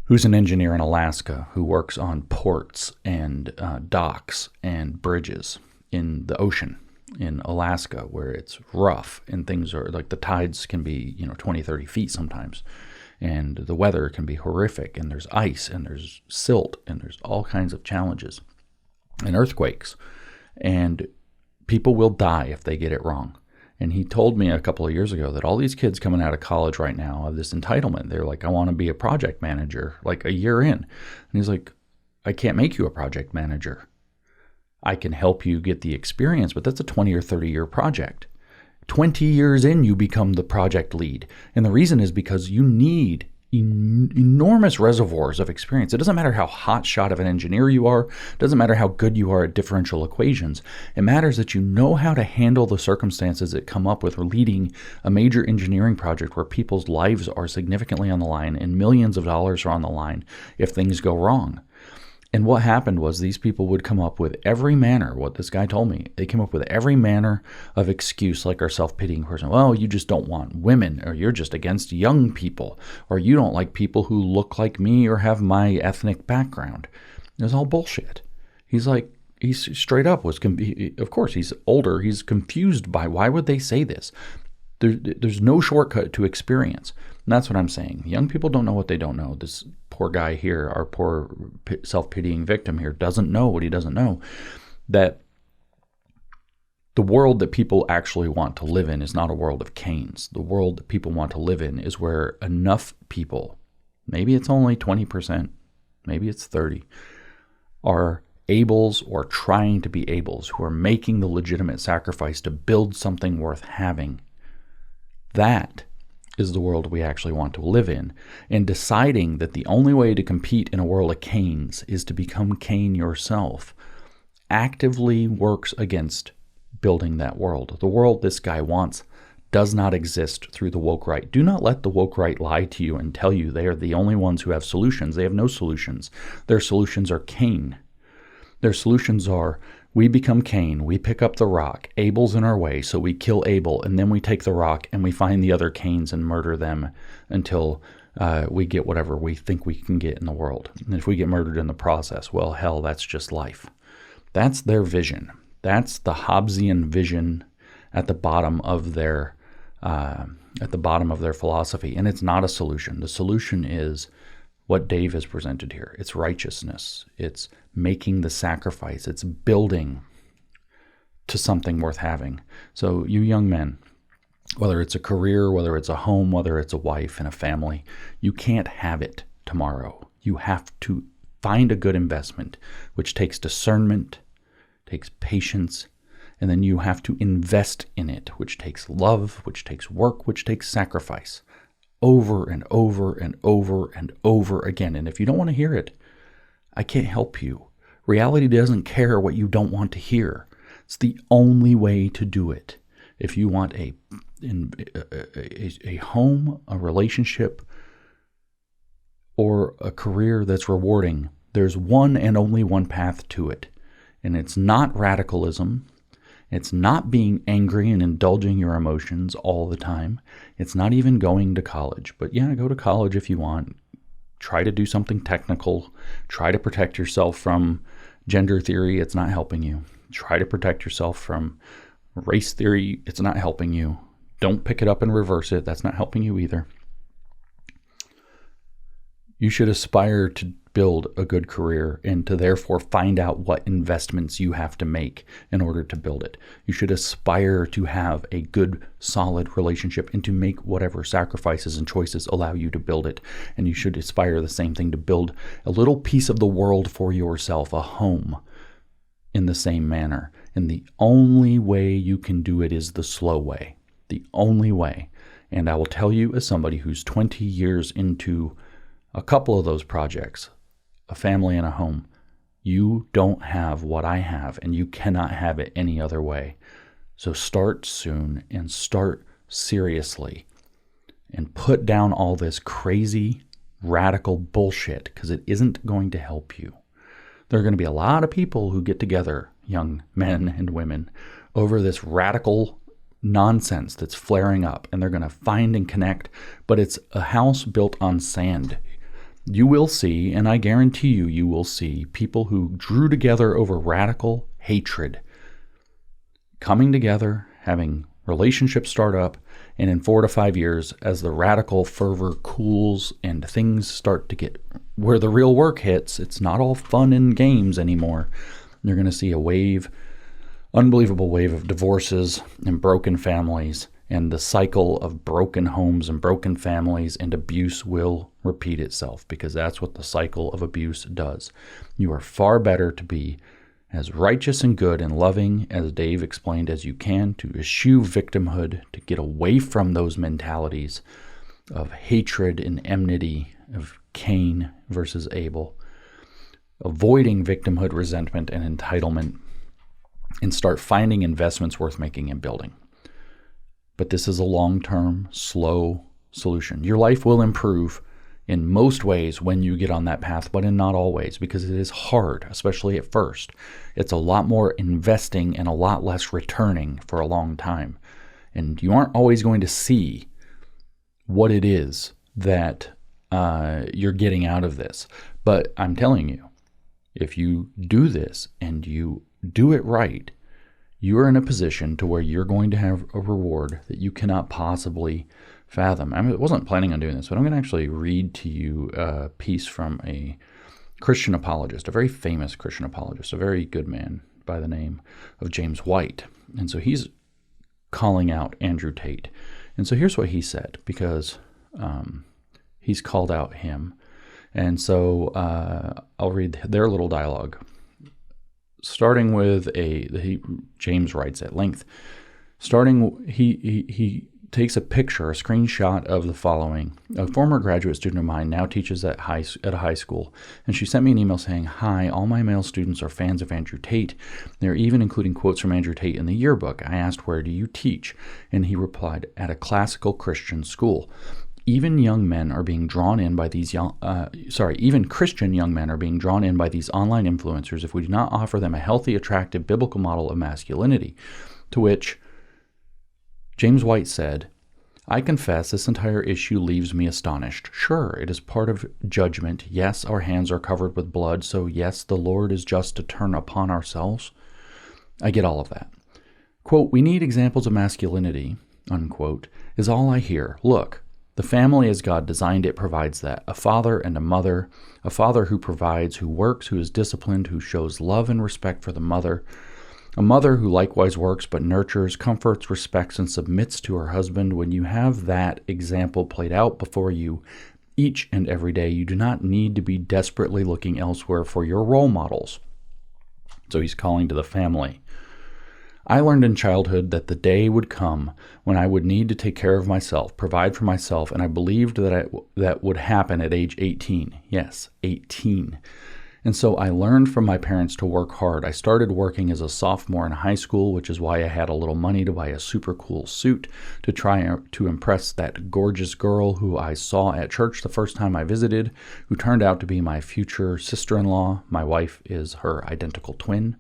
who's an engineer in Alaska who works on ports and docks and bridges in the ocean in Alaska, where it's rough and things are like the tides can be 20, 30 feet sometimes, and the weather can be horrific, and there's ice and there's silt and there's all kinds of challenges and earthquakes, and people will die if they get it wrong. And he told me a couple of years ago that all these kids coming out of college right now have this entitlement. They're like, I want to be a project manager, like a year in. And he's like, I can't make you a project manager. I can help you get the experience, but that's a 20 or 30 year project. 20 years in, you become the project lead. And the reason is because you need enormous reservoirs of experience. It doesn't matter how hot shot of an engineer you are. It doesn't matter how good you are at differential equations. It matters that you know how to handle the circumstances that come up with leading a major engineering project where people's lives are significantly on the line and millions of dollars are on the line if things go wrong. And what happened was these people would come up with every manner, what this guy told me, they came up with every manner of excuse, like our self-pitying person. Well, you just don't want women, or you're just against young people, or you don't like people who look like me or have my ethnic background. It was all bullshit. He's like, he's straight up was, of course, he's older. He's confused by why would they say this? There's no shortcut to experience. And that's what I'm saying. Young people don't know what they don't know. This poor guy here, our poor self-pitying victim here, doesn't know what he doesn't know. That the world that people actually want to live in is not a world of Keynes. The world that people want to live in is where enough people, maybe it's only 20%, maybe it's 30%, are ables or trying to be ables, who are making the legitimate sacrifice to build something worth having. That is the world we actually want to live in, and deciding that the only way to compete in a world of Keynes is to become Keynes yourself actively works against building that world. The world this guy wants does not exist through the woke right. Do not let the woke right lie to you and tell you they are the only ones who have solutions. They have no solutions. Their solutions are Keynes. Their solutions are, we become Cain, we pick up the rock, Abel's in our way, so we kill Abel, and then we take the rock and we find the other Cains and murder them until we get whatever we think we can get in the world. And if we get murdered in the process, well, hell, that's just life. That's their vision. That's the Hobbesian vision at the bottom of their philosophy, and it's not a solution. The solution is what Dave has presented here. It's righteousness. It's making the sacrifice. It's building to something worth having. So you young men, whether it's a career, whether it's a home, whether it's a wife and a family, you can't have it tomorrow. You have to find a good investment, which takes discernment, takes patience, and then you have to invest in it, which takes love, which takes work, which takes sacrifice, over and over and over and over again. And if you don't want to hear it, I can't help you. Reality doesn't care what you don't want to hear. It's the only way to do it. If you want a home, a relationship, or a career that's rewarding, there's one and only one path to it. And it's not radicalism. It's not being angry and indulging your emotions all the time. It's not even going to college. But yeah, go to college if you want. Try to do something technical. Try to protect yourself from gender theory. It's not helping you. Try to protect yourself from race theory. It's not helping you. Don't pick it up and reverse it. That's not helping you either. You should aspire to build a good career and to therefore find out what investments you have to make in order to build it. You should aspire to have a good, solid relationship and to make whatever sacrifices and choices allow you to build it. And you should aspire the same thing, to build a little piece of the world for yourself, a home, in the same manner. And the only way you can do it is the slow way. The only way. And I will tell you, as somebody who's 20 years into a couple of those projects, a family and a home, you don't have what I have, and you cannot have it any other way. So start soon and start seriously and put down all this crazy, radical bullshit, because it isn't going to help you. There are going to be a lot of people who get together, young men and women, over this radical nonsense that's flaring up, and they're going to find and connect, but it's a house built on sand. You will see, and I guarantee you will see, people who drew together over radical hatred coming together, having relationships start up, and in 4 to 5 years, as the radical fervor cools and things start to get where the real work hits, it's not all fun and games anymore. You're going to see a wave, unbelievable wave of divorces and broken families, and the cycle of broken homes and broken families and abuse will repeat itself, because that's what the cycle of abuse does. You are far better to be as righteous and good and loving, as Dave explained, as you can, to eschew victimhood, to get away from those mentalities of hatred and enmity, of Cain versus Abel, avoiding victimhood, resentment, and entitlement, and start finding investments worth making and building. But this is a long-term, slow solution. Your life will improve in most ways when you get on that path, but in not all ways, because it is hard, especially at first. It's a lot more investing and a lot less returning for a long time. And you aren't always going to see what it is that you're getting out of this. But I'm telling you, if you do this and you do it right, you are in a position to where you're going to have a reward that you cannot possibly fathom. I wasn't planning on doing this, but I'm going to actually read to you a piece from a Christian apologist, a very famous Christian apologist, a very good man by the name of James White. And so he's calling out Andrew Tate. And so here's what he said, because he's called out him. And so I'll read their little dialogue. Starting with James writes at length. He takes a picture, a screenshot of the following. A former graduate student of mine now teaches at a high school, and she sent me an email saying, "Hi, all my male students are fans of Andrew Tate. They're even including quotes from Andrew Tate in the yearbook. I asked, where do you teach? And he replied, at a classical Christian school. Even young men are being drawn in by these even Christian young men are being drawn in by these online influencers if we do not offer them a healthy, attractive, biblical model of masculinity." To which James White said, "I confess this entire issue leaves me astonished. Sure, it is part of judgment. Yes, our hands are covered with blood, so yes, the Lord is just to turn upon ourselves. I get all of that. Quote, we need examples of masculinity, unquote, is all I hear. Look, the family as God designed it provides that. A father and a father who provides, who works, who is disciplined, who shows love and respect for the mother. A mother who likewise works but nurtures, comforts, respects, and submits to her husband. When you have that example played out before you, each and every day. You do not need to be desperately looking elsewhere for your role models. So he's calling to the family. I learned in childhood that the day would come when I would need to take care of myself, provide for myself, and I believed that would happen at age 18. Yes, 18. And so I learned from my parents to work hard. I started working as a sophomore in high school, which is why I had a little money to buy a super cool suit to try to impress that gorgeous girl who I saw at church the first time I visited, who turned out to be my future sister-in-law. My wife is her identical twin.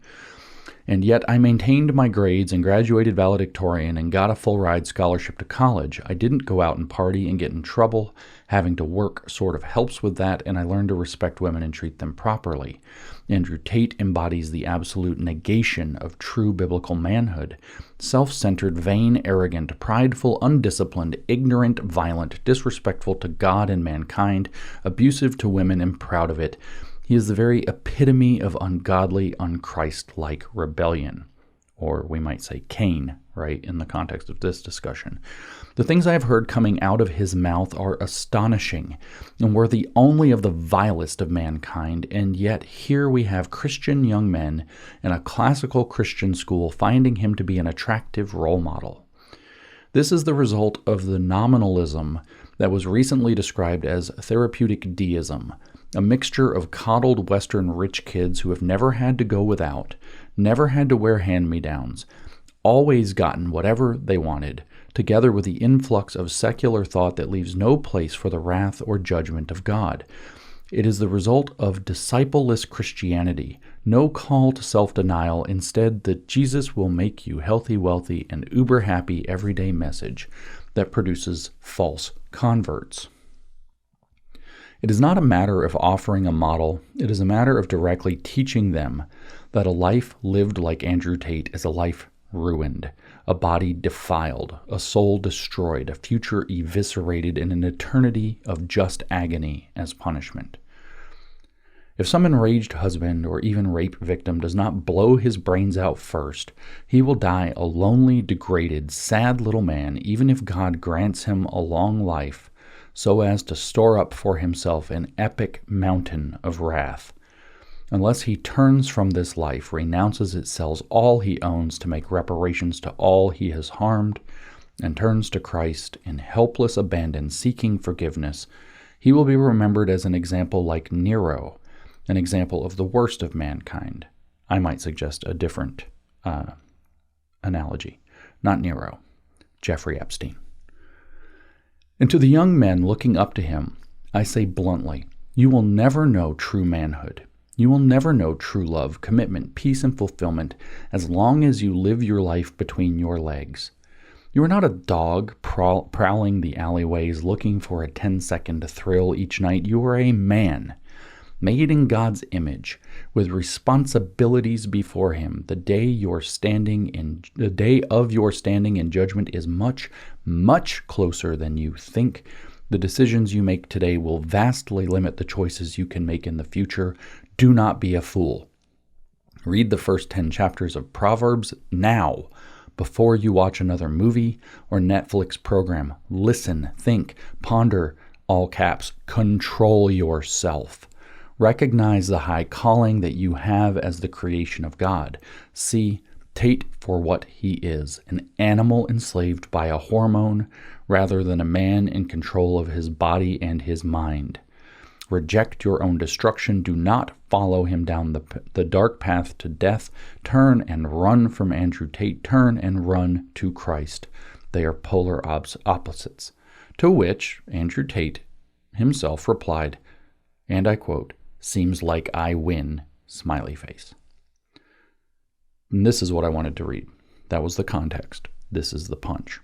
And yet I maintained my grades and graduated valedictorian and got a full-ride scholarship to college. I didn't go out and party and get in trouble. Having to work sort of helps with that, and I learned to respect women and treat them properly. Andrew Tate embodies the absolute negation of true biblical manhood. Self-centered, vain, arrogant, prideful, undisciplined, ignorant, violent, disrespectful to God and mankind, abusive to women and proud of it. He is the very epitome of ungodly, unChrist-like rebellion. Or we might say Cain, right, in the context of this discussion. The things I have heard coming out of his mouth are astonishing and worthy only of the vilest of mankind, and yet here we have Christian young men in a classical Christian school finding him to be an attractive role model. This is the result of the nominalism that was recently described as therapeutic deism, a mixture of coddled Western rich kids who have never had to go without, never had to wear hand-me-downs, always gotten whatever they wanted, together with the influx of secular thought that leaves no place for the wrath or judgment of God. It is the result of disciple-less Christianity, no call to self-denial, instead the Jesus will make you healthy, wealthy, and uber-happy everyday message that produces false converts. It is not a matter of offering a model, it is a matter of directly teaching them that a life lived like Andrew Tate is a life ruined, a body defiled, a soul destroyed, a future eviscerated, and an eternity of just agony as punishment. If some enraged husband or even rape victim does not blow his brains out first, he will die a lonely, degraded, sad little man, even if God grants him a long life, so as to store up for himself an epic mountain of wrath. Unless he turns from this life, renounces it, sells all he owns to make reparations to all he has harmed, and turns to Christ in helpless abandon, seeking forgiveness, he will be remembered as an example like Nero, an example of the worst of mankind. I might suggest a different analogy. Not Nero, Jeffrey Epstein. And to the young men looking up to him, I say bluntly, you will never know true manhood. You will never know true love, commitment, peace, and fulfillment as long as you live your life between your legs. You are not a dog prowling the alleyways looking for a 10-second thrill each night. You are a man, made in God's image, with responsibilities before him. The day of your standing in judgment is much, much closer than you think. The decisions you make today will vastly limit the choices you can make in the future. Do not be a fool. Read the first 10 chapters of Proverbs now, before you watch another movie or Netflix program. Listen, think, ponder, all caps, control yourself. Recognize the high calling that you have as the creation of God. See Tate for what he is, an animal enslaved by a hormone rather than a man in control of his body and his mind. Reject your own destruction. Do not follow him down the dark path to death. Turn and run from Andrew Tate. Turn and run to Christ. They are polar opposites. To which Andrew Tate himself replied, and I quote, "Seems like I win, smiley face." And this is what I wanted to read. That was the context. This is the punch.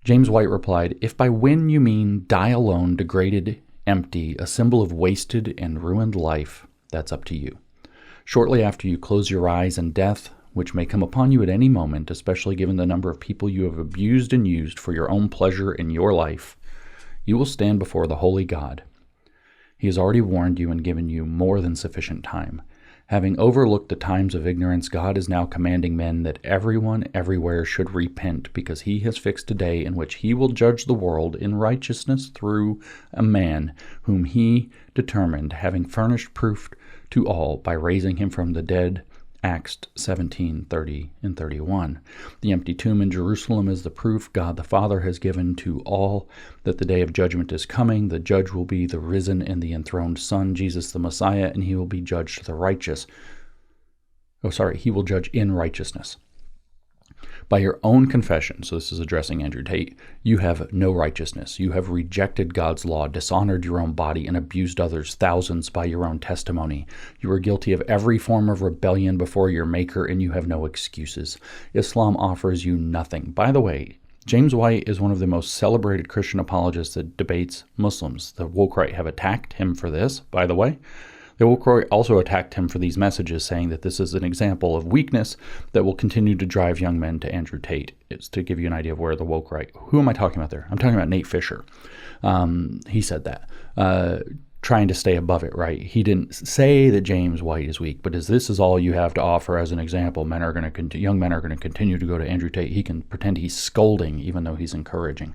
James White replied, "If by win you mean die alone, degraded, empty, a symbol of wasted and ruined life, that's up to you. Shortly after you close your eyes in death, which may come upon you at any moment, especially given the number of people you have abused and used for your own pleasure in your life, you will stand before the holy God. He has already warned you and given you more than sufficient time. Having overlooked the times of ignorance, God is now commanding men that everyone everywhere should repent, because he has fixed a day in which he will judge the world in righteousness through a man whom he determined, having furnished proof to all by raising him from the dead. Acts 17:30 and 31. The empty tomb in Jerusalem is the proof God the Father has given to all that the day of judgment is coming. The judge will be the risen and the enthroned Son, Jesus the Messiah, and he will be judged the righteous. He will judge in righteousness. By your own confession, so this is addressing Andrew Tate, you have no righteousness. You have rejected God's law, dishonored your own body, and abused others thousands by your own testimony. You are guilty of every form of rebellion before your Maker, and you have no excuses. Islam offers you nothing. By the way, James White is one of the most celebrated Christian apologists that debates Muslims. The woke right have attacked him for this, by the way. The woke right also attacked him for these messages, saying that this is an example of weakness that will continue to drive young men to Andrew Tate. It's to give you an idea of where the woke right... Who am I talking about there? I'm talking about Nate Fisher. He said that. Trying to stay above it, right? He didn't say that James White is weak, but as this is all you have to offer as an example, young men are going to continue to go to Andrew Tate. He can pretend he's scolding, even though he's encouraging.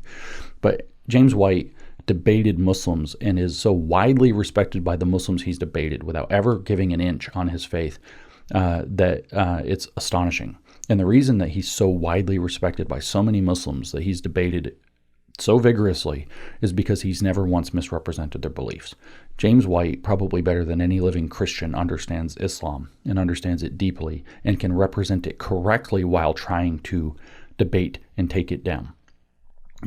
But James White debated Muslims and is so widely respected by the Muslims he's debated without ever giving an inch on his faith that it's astonishing. And the reason that he's so widely respected by so many Muslims that he's debated so vigorously is because he's never once misrepresented their beliefs. James White, probably better than any living Christian, understands Islam and understands it deeply and can represent it correctly while trying to debate and take it down.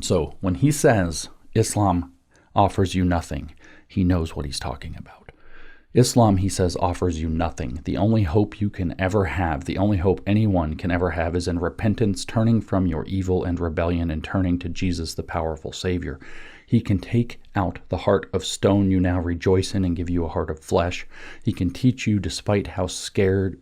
So when he says Islam offers you nothing, he knows what he's talking about. Islam, he says, offers you nothing. The only hope you can ever have, the only hope anyone can ever have, is in repentance, turning from your evil and rebellion and turning to Jesus, the powerful Savior. He can take out the heart of stone you now rejoice in and give you a heart of flesh. He can teach you, despite how scarred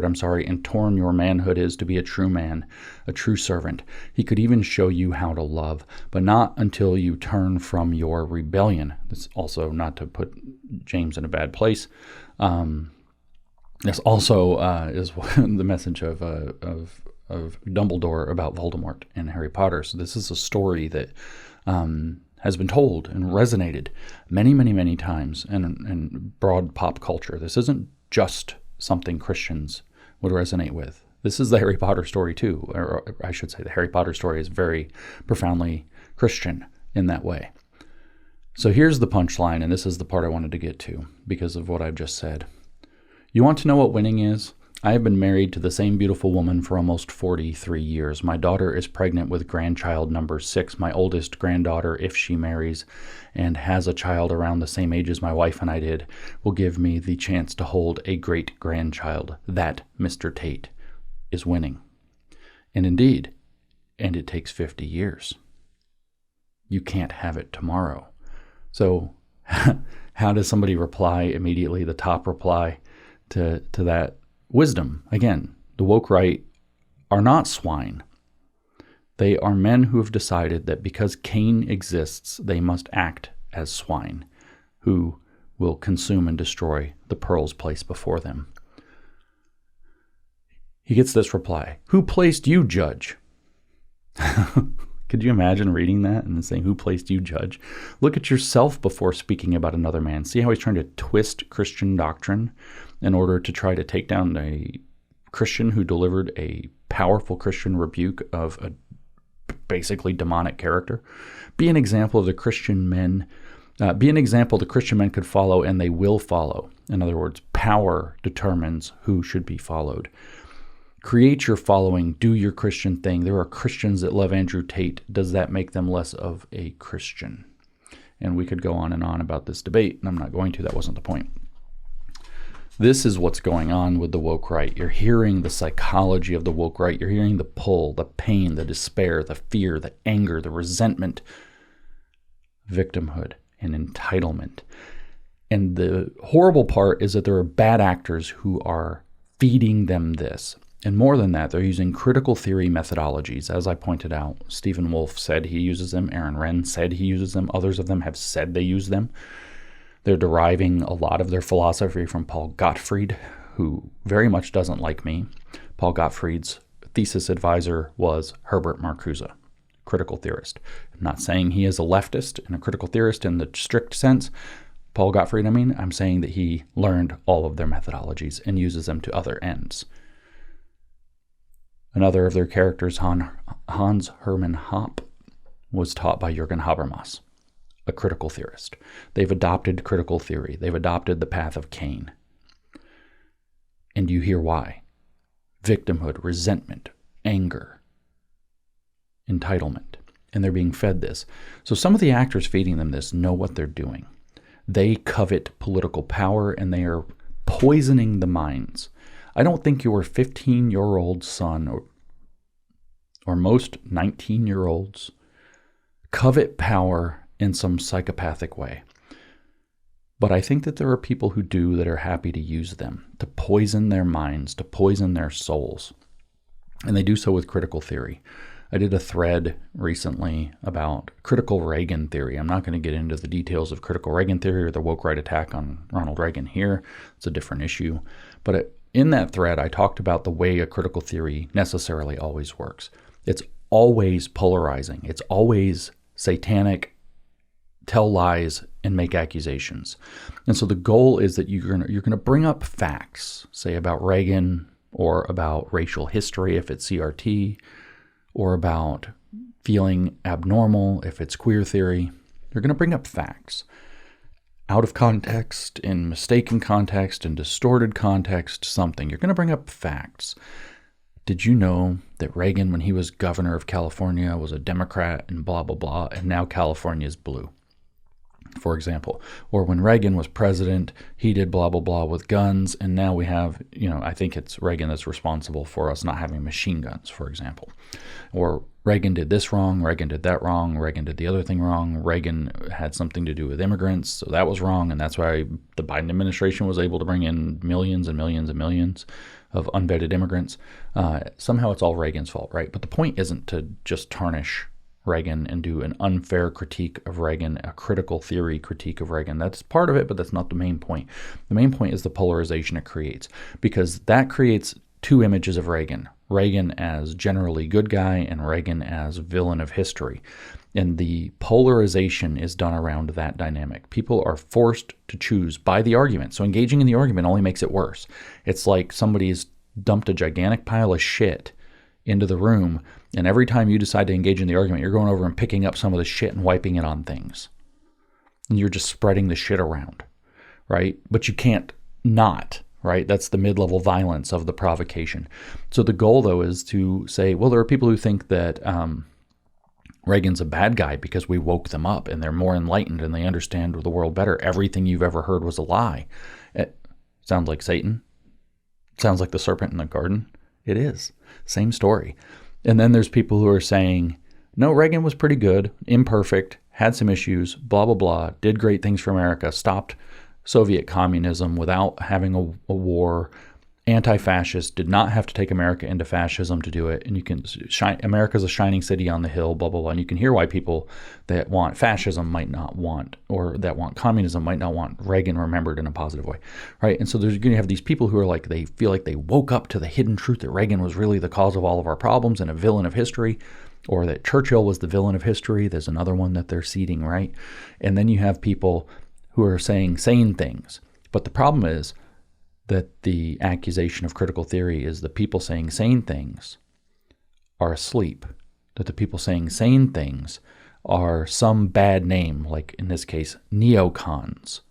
and torn your manhood is, to be a true man, a true servant. He could even show you how to love, but not until you turn from your rebellion. That's also not to put James in a bad place. This also is the message of Dumbledore about Voldemort in Harry Potter. So this is a story that has been told and resonated many, many, many times in broad pop culture. This isn't just something Christians would resonate with. This is the Harry Potter story too, or I should say the Harry Potter story is very profoundly Christian in that way. So here's the punchline, and this is the part I wanted to get to because of what I've just said. You want to know what winning is? I have been married to the same beautiful woman for almost 43 years. My daughter is pregnant with grandchild number 6. My oldest granddaughter, if she marries and has a child around the same age as my wife and I did, will give me the chance to hold a great grandchild. That, Mr. Tate, is winning. And indeed, and it takes 50 years. You can't have it tomorrow. So how does somebody reply immediately? The top reply to that wisdom. Again, the woke right are not swine. They are men who have decided that because Cain exists, they must act as swine, who will consume and destroy the pearls placed before them. He gets this reply: "Who placed you judge?" Could you imagine reading that and then saying, "Who placed you judge?" Look at yourself before speaking about another man. See how he's trying to twist Christian doctrine in order to try to take down a Christian who delivered a powerful Christian rebuke of a basically demonic character. Be an example of the Christian men. Be an example the Christian men could follow, and they will follow. In other words, power determines who should be followed. Create your following. Do your Christian thing. There are Christians that love Andrew Tate. Does that make them less of a Christian? And we could go on and on about this debate, and I'm not going to. That wasn't the point. This is what's going on with the woke right. You're hearing the psychology of the woke right. You're hearing the pull, the pain, the despair, the fear, the anger, the resentment, victimhood, and entitlement. And the horrible part is that there are bad actors who are feeding them this. And more than that, they're using critical theory methodologies. As I pointed out, Stephen Wolfe said he uses them. Aaron Renn said he uses them. Others of them have said they use them. They're deriving a lot of their philosophy from Paul Gottfried, who very much doesn't like me. Paul Gottfried's thesis advisor was Herbert Marcuse, critical theorist. I'm not saying he is a leftist and a critical theorist in the strict sense. Paul Gottfried, I'm saying that he learned all of their methodologies and uses them to other ends. Another of their characters, Hans Hermann Hoppe, was taught by Jürgen Habermas, a critical theorist. They've adopted critical theory. They've adopted the path of Cain. And you hear why. Victimhood, resentment, anger, entitlement. And they're being fed this. So some of the actors feeding them this know what they're doing. They covet political power and they are poisoning the minds. I don't think your 15-year-old son or most 19-year-olds covet power in some psychopathic way. But I think that there are people who do that are happy to use them, to poison their minds, to poison their souls. And they do so with critical theory. I did a thread recently about critical Reagan theory. I'm not going to get into the details of critical Reagan theory or the woke right attack on Ronald Reagan here. It's a different issue. But in that thread, I talked about the way a critical theory necessarily always works. It's always polarizing. It's always satanic, tell lies, and make accusations. And so the goal is that you're going to bring up facts, say about Reagan or about racial history if it's CRT, or about feeling abnormal if it's queer theory. You're going to bring up facts. Out of context, in mistaken context, in distorted context, something. You're going to bring up facts. Did you know that Reagan, when he was governor of California, was a Democrat and blah, blah, blah, and now California is blue, for example? Or when Reagan was president, he did blah, blah, blah with guns, and now we have, I think it's Reagan that's responsible for us not having machine guns, for example. Or Reagan did this wrong, Reagan did that wrong, Reagan did the other thing wrong, Reagan had something to do with immigrants, so that was wrong, and that's why the Biden administration was able to bring in millions and millions and millions of unvetted immigrants. Somehow it's all Reagan's fault, right? But the point isn't to just tarnish Reagan and do an unfair critique of Reagan, a critical theory critique of Reagan. That's part of it, but that's not the main point. The main point is the polarization it creates, because that creates two images of Reagan. Reagan as generally good guy and Reagan as villain of history. And the polarization is done around that dynamic. People are forced to choose by the argument. So engaging in the argument only makes it worse. It's like somebody's dumped a gigantic pile of shit into the room, and every time you decide to engage in the argument, you're going over and picking up some of the shit and wiping it on things. And you're just spreading the shit around, right? But you can't not, right? That's the mid-level violence of the provocation. So the goal, though, is to say, well, there are people who think that Reagan's a bad guy because we woke them up and they're more enlightened and they understand the world better. Everything you've ever heard was a lie. It sounds like Satan. It sounds like the serpent in the garden. It is. Same story. And then there's people who are saying, no, Reagan was pretty good, imperfect, had some issues, blah, blah, blah, did great things for America, stopped Soviet communism without having a war, anti-fascist, did not have to take America into fascism to do it. And you can America's a shining city on the hill, blah, blah, blah. And you can hear why people that want fascism might not want, or that want communism might not want Reagan remembered in a positive way, right? And so there's going to have these people who are like, they feel like they woke up to the hidden truth that Reagan was really the cause of all of our problems and a villain of history, or that Churchill was the villain of history. There's another one that they're seeding, right? And then you have people who are saying sane things. But the problem is that the accusation of critical theory is the people saying sane things are asleep, that the people saying sane things are some bad name, like in this case, neocons,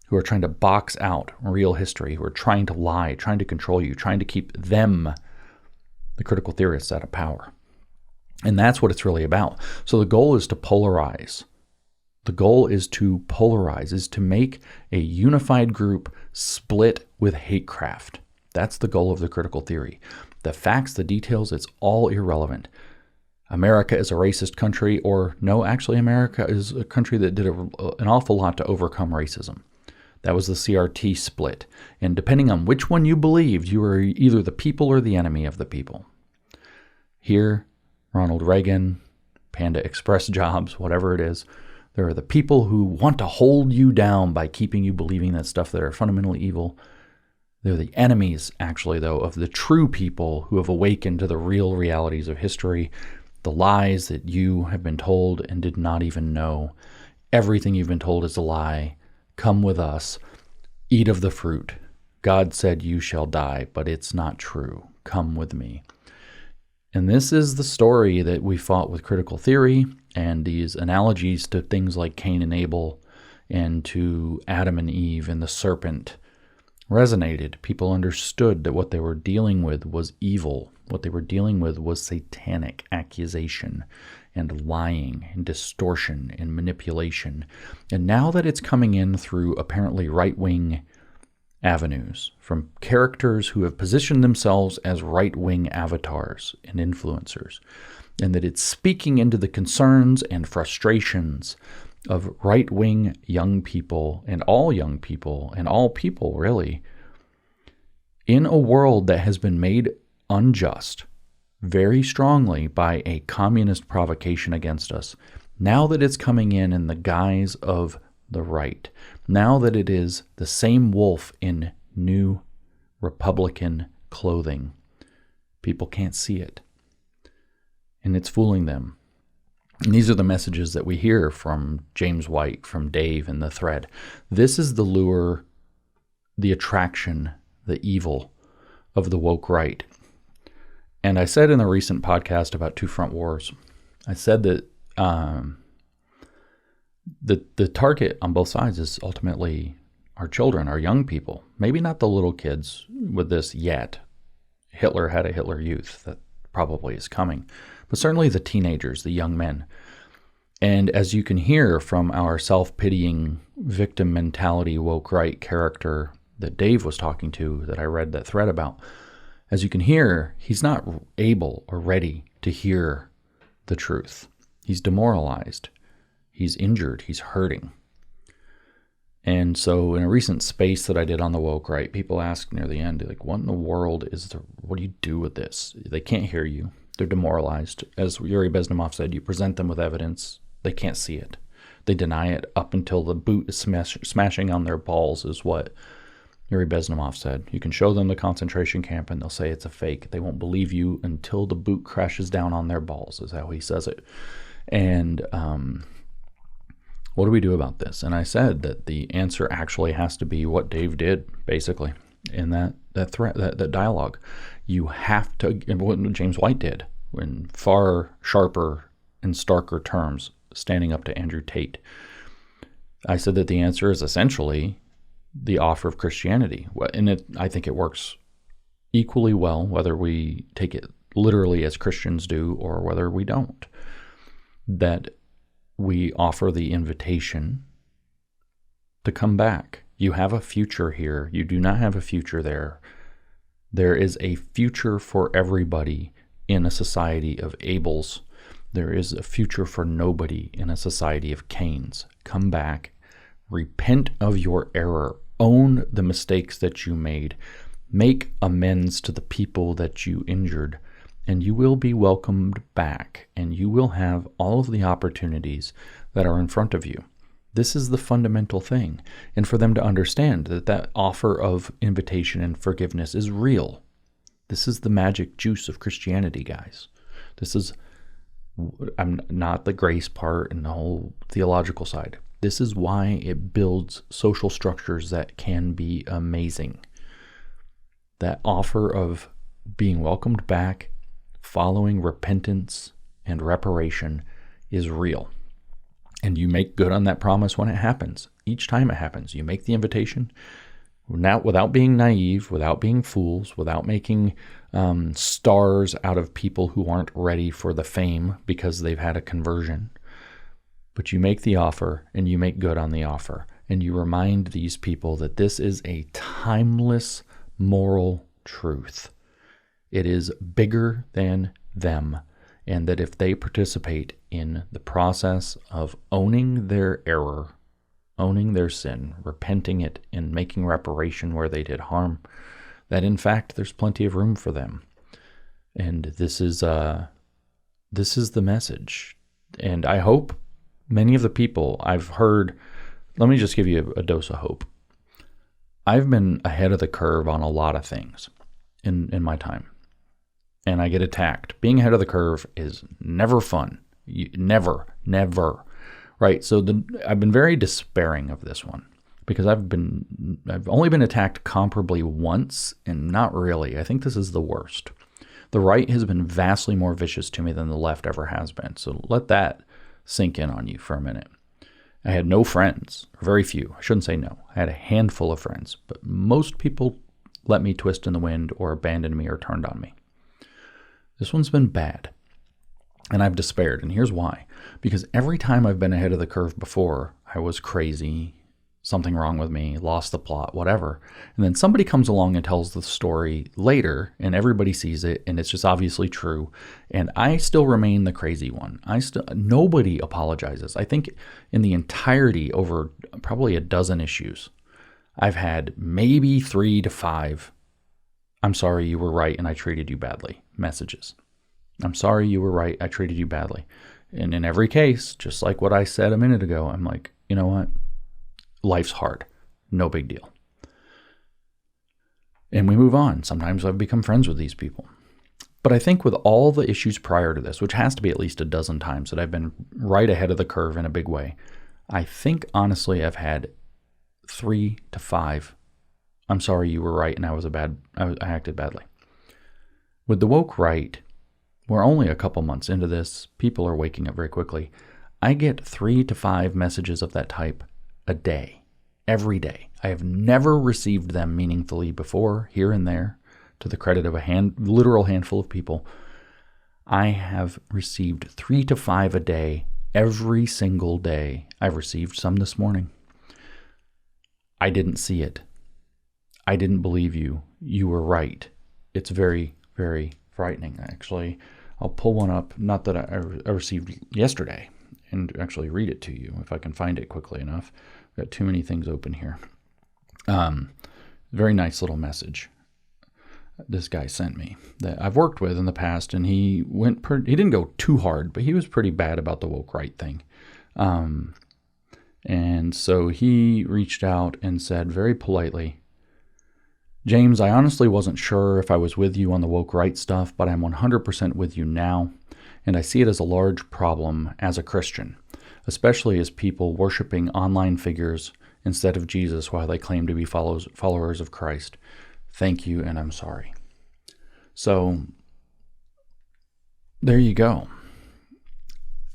who are trying to box out real history, who are trying to lie, trying to control you, trying to keep them, the critical theorists, out of power. And that's what it's really about. So the goal is to polarize. The goal is to polarize, is to make a unified group split with hatecraft. That's the goal of the critical theory. The facts, the details, it's all irrelevant. America is a racist country, or no, actually America is a country that did an awful lot to overcome racism. That was the CRT split. And depending on which one you believed, you were either the people or the enemy of the people. Here, Ronald Reagan, Panda Express jobs, whatever it is, there are the people who want to hold you down by keeping you believing that stuff that are fundamentally evil. They're the enemies, actually, though, of the true people who have awakened to the real realities of history, the lies that you have been told and did not even know. Everything you've been told is a lie. Come with us. Eat of the fruit. God said you shall die, but it's not true. Come with me. And this is the story that we fought with critical theory and these analogies to things like Cain and Abel and to Adam and Eve and the serpent resonated. People understood that what they were dealing with was evil. What they were dealing with was satanic accusation and lying and distortion and manipulation. And now that it's coming in through apparently right-wing avenues, from characters who have positioned themselves as right-wing avatars and influencers, and that it's speaking into the concerns and frustrations of right-wing young people and all people, really, in a world that has been made unjust very strongly by a communist provocation against us. Now that it's coming in the guise of the right, now that it is the same wolf in new Republican clothing, people can't see it. And it's fooling them. And these are the messages that we hear from James White, from Dave in the thread. This is the lure, the attraction, the evil of the woke right. And I said in a recent podcast about Two Front Wars, I said that the target on both sides is ultimately our children, our young people. Maybe not the little kids with this yet. Hitler had a Hitler Youth that probably is coming. But certainly the teenagers, the young men. And as you can hear from our self-pitying victim mentality woke right character that Dave was talking to, that I read that thread about, as you can hear, he's not able or ready to hear the truth. He's demoralized. He's injured. He's hurting. And so in a recent space that I did on the woke right, people asked near the end, like, what in the world what do you do with this? They can't hear you. They're demoralized. As Yuri Bezdomov said, you present them with evidence. They can't see it. They deny it up until the boot is smashing on their balls, is what Yuri Bezdomov said. You can show them the concentration camp and they'll say it's a fake. They won't believe you until the boot crashes down on their balls, is how he says it. And what do we do about this? And I said that the answer actually has to be what Dave did, basically, in that dialogue. You have to, and what James White did, in far sharper and starker terms, standing up to Andrew Tate. I said that the answer is essentially the offer of Christianity. And I think it works equally well, whether we take it literally as Christians do or whether we don't. That we offer the invitation to come back. You have a future here. You do not have a future there. There is a future for everybody in a society of Abels. There is a future for nobody in a society of Cains. Come back. Repent of your error. Own the mistakes that you made. Make amends to the people that you injured. And you will be welcomed back. And you will have all of the opportunities that are in front of you. This is the fundamental thing. And for them to understand that offer of invitation and forgiveness is real. This is the magic juice of Christianity, guys. I'm not the grace part and the whole theological side. This is why it builds social structures that can be amazing. That offer of being welcomed back, following repentance and reparation is real. And you make good on that promise when it happens. Each time it happens, you make the invitation, now without being naive, without being fools, without making stars out of people who aren't ready for the fame because they've had a conversion. But you make the offer and you make good on the offer. And you remind these people that this is a timeless moral truth. It is bigger than them. And that if they participate in the process of owning their error, owning their sin, repenting it, and making reparation where they did harm, that in fact there's plenty of room for them. And this is the message. And I hope many of the people I've heard, let me just give you a dose of hope. I've been ahead of the curve on a lot of things in my time. And I get attacked. Being ahead of the curve is never fun. Never. Right? So I've been very despairing of this one because I've only been attacked comparably once, and not really. I think this is the worst. The right has been vastly more vicious to me than the left ever has been. So let that sink in on you for a minute. I had no friends, very few. I shouldn't say no. I had a handful of friends, but most people let me twist in the wind or abandoned me or turned on me. This one's been bad, and I've despaired, and here's why. Because every time I've been ahead of the curve before, I was crazy, something wrong with me, lost the plot, whatever. And then somebody comes along and tells the story later, and everybody sees it, and it's just obviously true. And I still remain the crazy one. Nobody apologizes. I think in the entirety, over probably a dozen issues, I've had maybe 3 to 5, "I'm sorry you were right and I treated you badly" messages. "I'm sorry you were right, I treated you badly." And in every case, just like what I said a minute ago, I'm like, you know what? Life's hard. No big deal. And we move on. Sometimes I've become friends with these people. But I think with all the issues prior to this, which has to be at least a dozen times that I've been right ahead of the curve in a big way, I think honestly I've had 3 to 5, "I'm sorry you were right and I acted badly." With the woke right, we're only a couple months into this. People are waking up very quickly. I get 3 to 5 messages of that type a day, every day. I have never received them meaningfully before, here and there, to the credit of a literal handful of people. I have received 3 to 5 a day, every single day. I've received some this morning. I didn't see it. I didn't believe you. You were right. It's very, very frightening. Actually, I'll pull one up, not that I received yesterday, and actually read it to you if I can find it quickly enough. I've got too many things open here. Very nice little message this guy sent me that I've worked with in the past, and he didn't go too hard, but he was pretty bad about the woke right thing. And so he reached out and said very politely, "James, I honestly wasn't sure if I was with you on the woke right stuff, but I'm 100% with you now, and I see it as a large problem as a Christian, especially as people worshiping online figures instead of Jesus while they claim to be followers of Christ. Thank you, and I'm sorry." So there you go.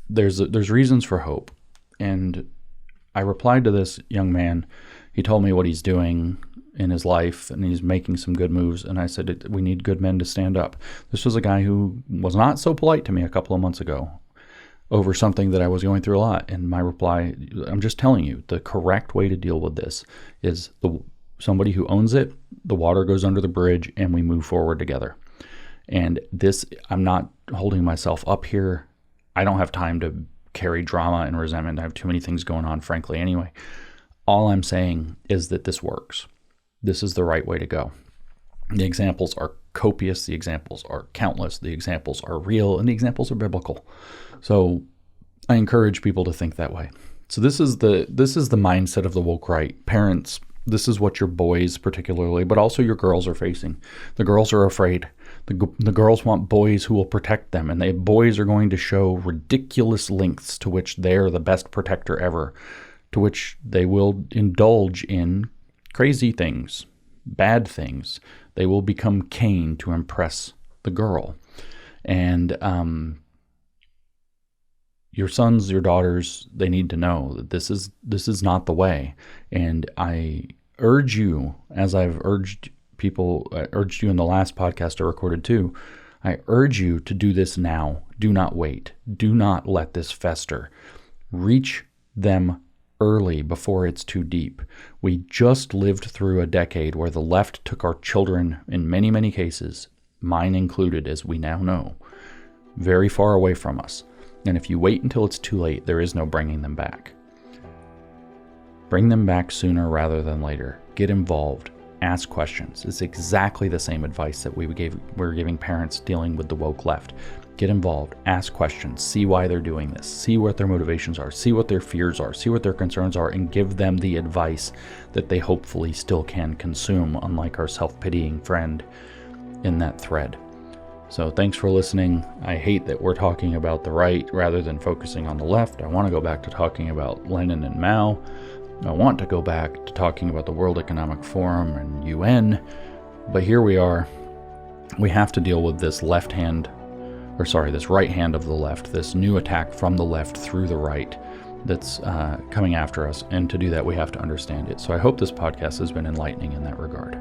There's reasons for hope. And I replied to this young man. He told me what he's doing in his life, and he's making some good moves. And I said, we need good men to stand up. This was a guy who was not so polite to me a couple of months ago over something that I was going through a lot. And my reply, I'm just telling you, the correct way to deal with this is somebody who owns it, the water goes under the bridge, and we move forward together. And this, I'm not holding myself up here. I don't have time to carry drama and resentment. I have too many things going on, frankly, anyway. All I'm saying is that this works. This is the right way to go. The examples are copious. The examples are countless. The examples are real, and the examples are biblical. So I encourage people to think that way. So this is the mindset of the woke right. Parents, this is what your boys particularly, but also your girls are facing. The girls are afraid. The girls want boys who will protect them, and the boys are going to show ridiculous lengths to which they're the best protector ever, to which they will indulge in crazy things, bad things. They will become Cain to impress the girl. And your sons, your daughters, they need to know that this is not the way. And I urge you, as I've urged people, I urged you in the last podcast I recorded too, I urge you to do this now. Do not wait. Do not let this fester. Reach them early before it's too deep. We just lived through a decade where the left took our children, in many, many cases, mine included, as we now know, very far away from us. And if you wait until it's too late, there is no bringing them back. Bring them back sooner rather than later. Get involved. Ask questions. It's exactly the same advice that we're giving parents dealing with the woke left. Get involved, ask questions, see why they're doing this, see what their motivations are, see what their fears are, see what their concerns are, and give them the advice that they hopefully still can consume, unlike our self-pitying friend in that thread. So thanks for listening. I hate that we're talking about the right rather than focusing on the left. I want to go back to talking about Lenin and Mao. I want to go back to talking about the World Economic Forum and UN. But here we are. We have to deal with this right hand of the left, this new attack from the left through the right that's coming after us. And to do that, we have to understand it. So I hope this podcast has been enlightening in that regard.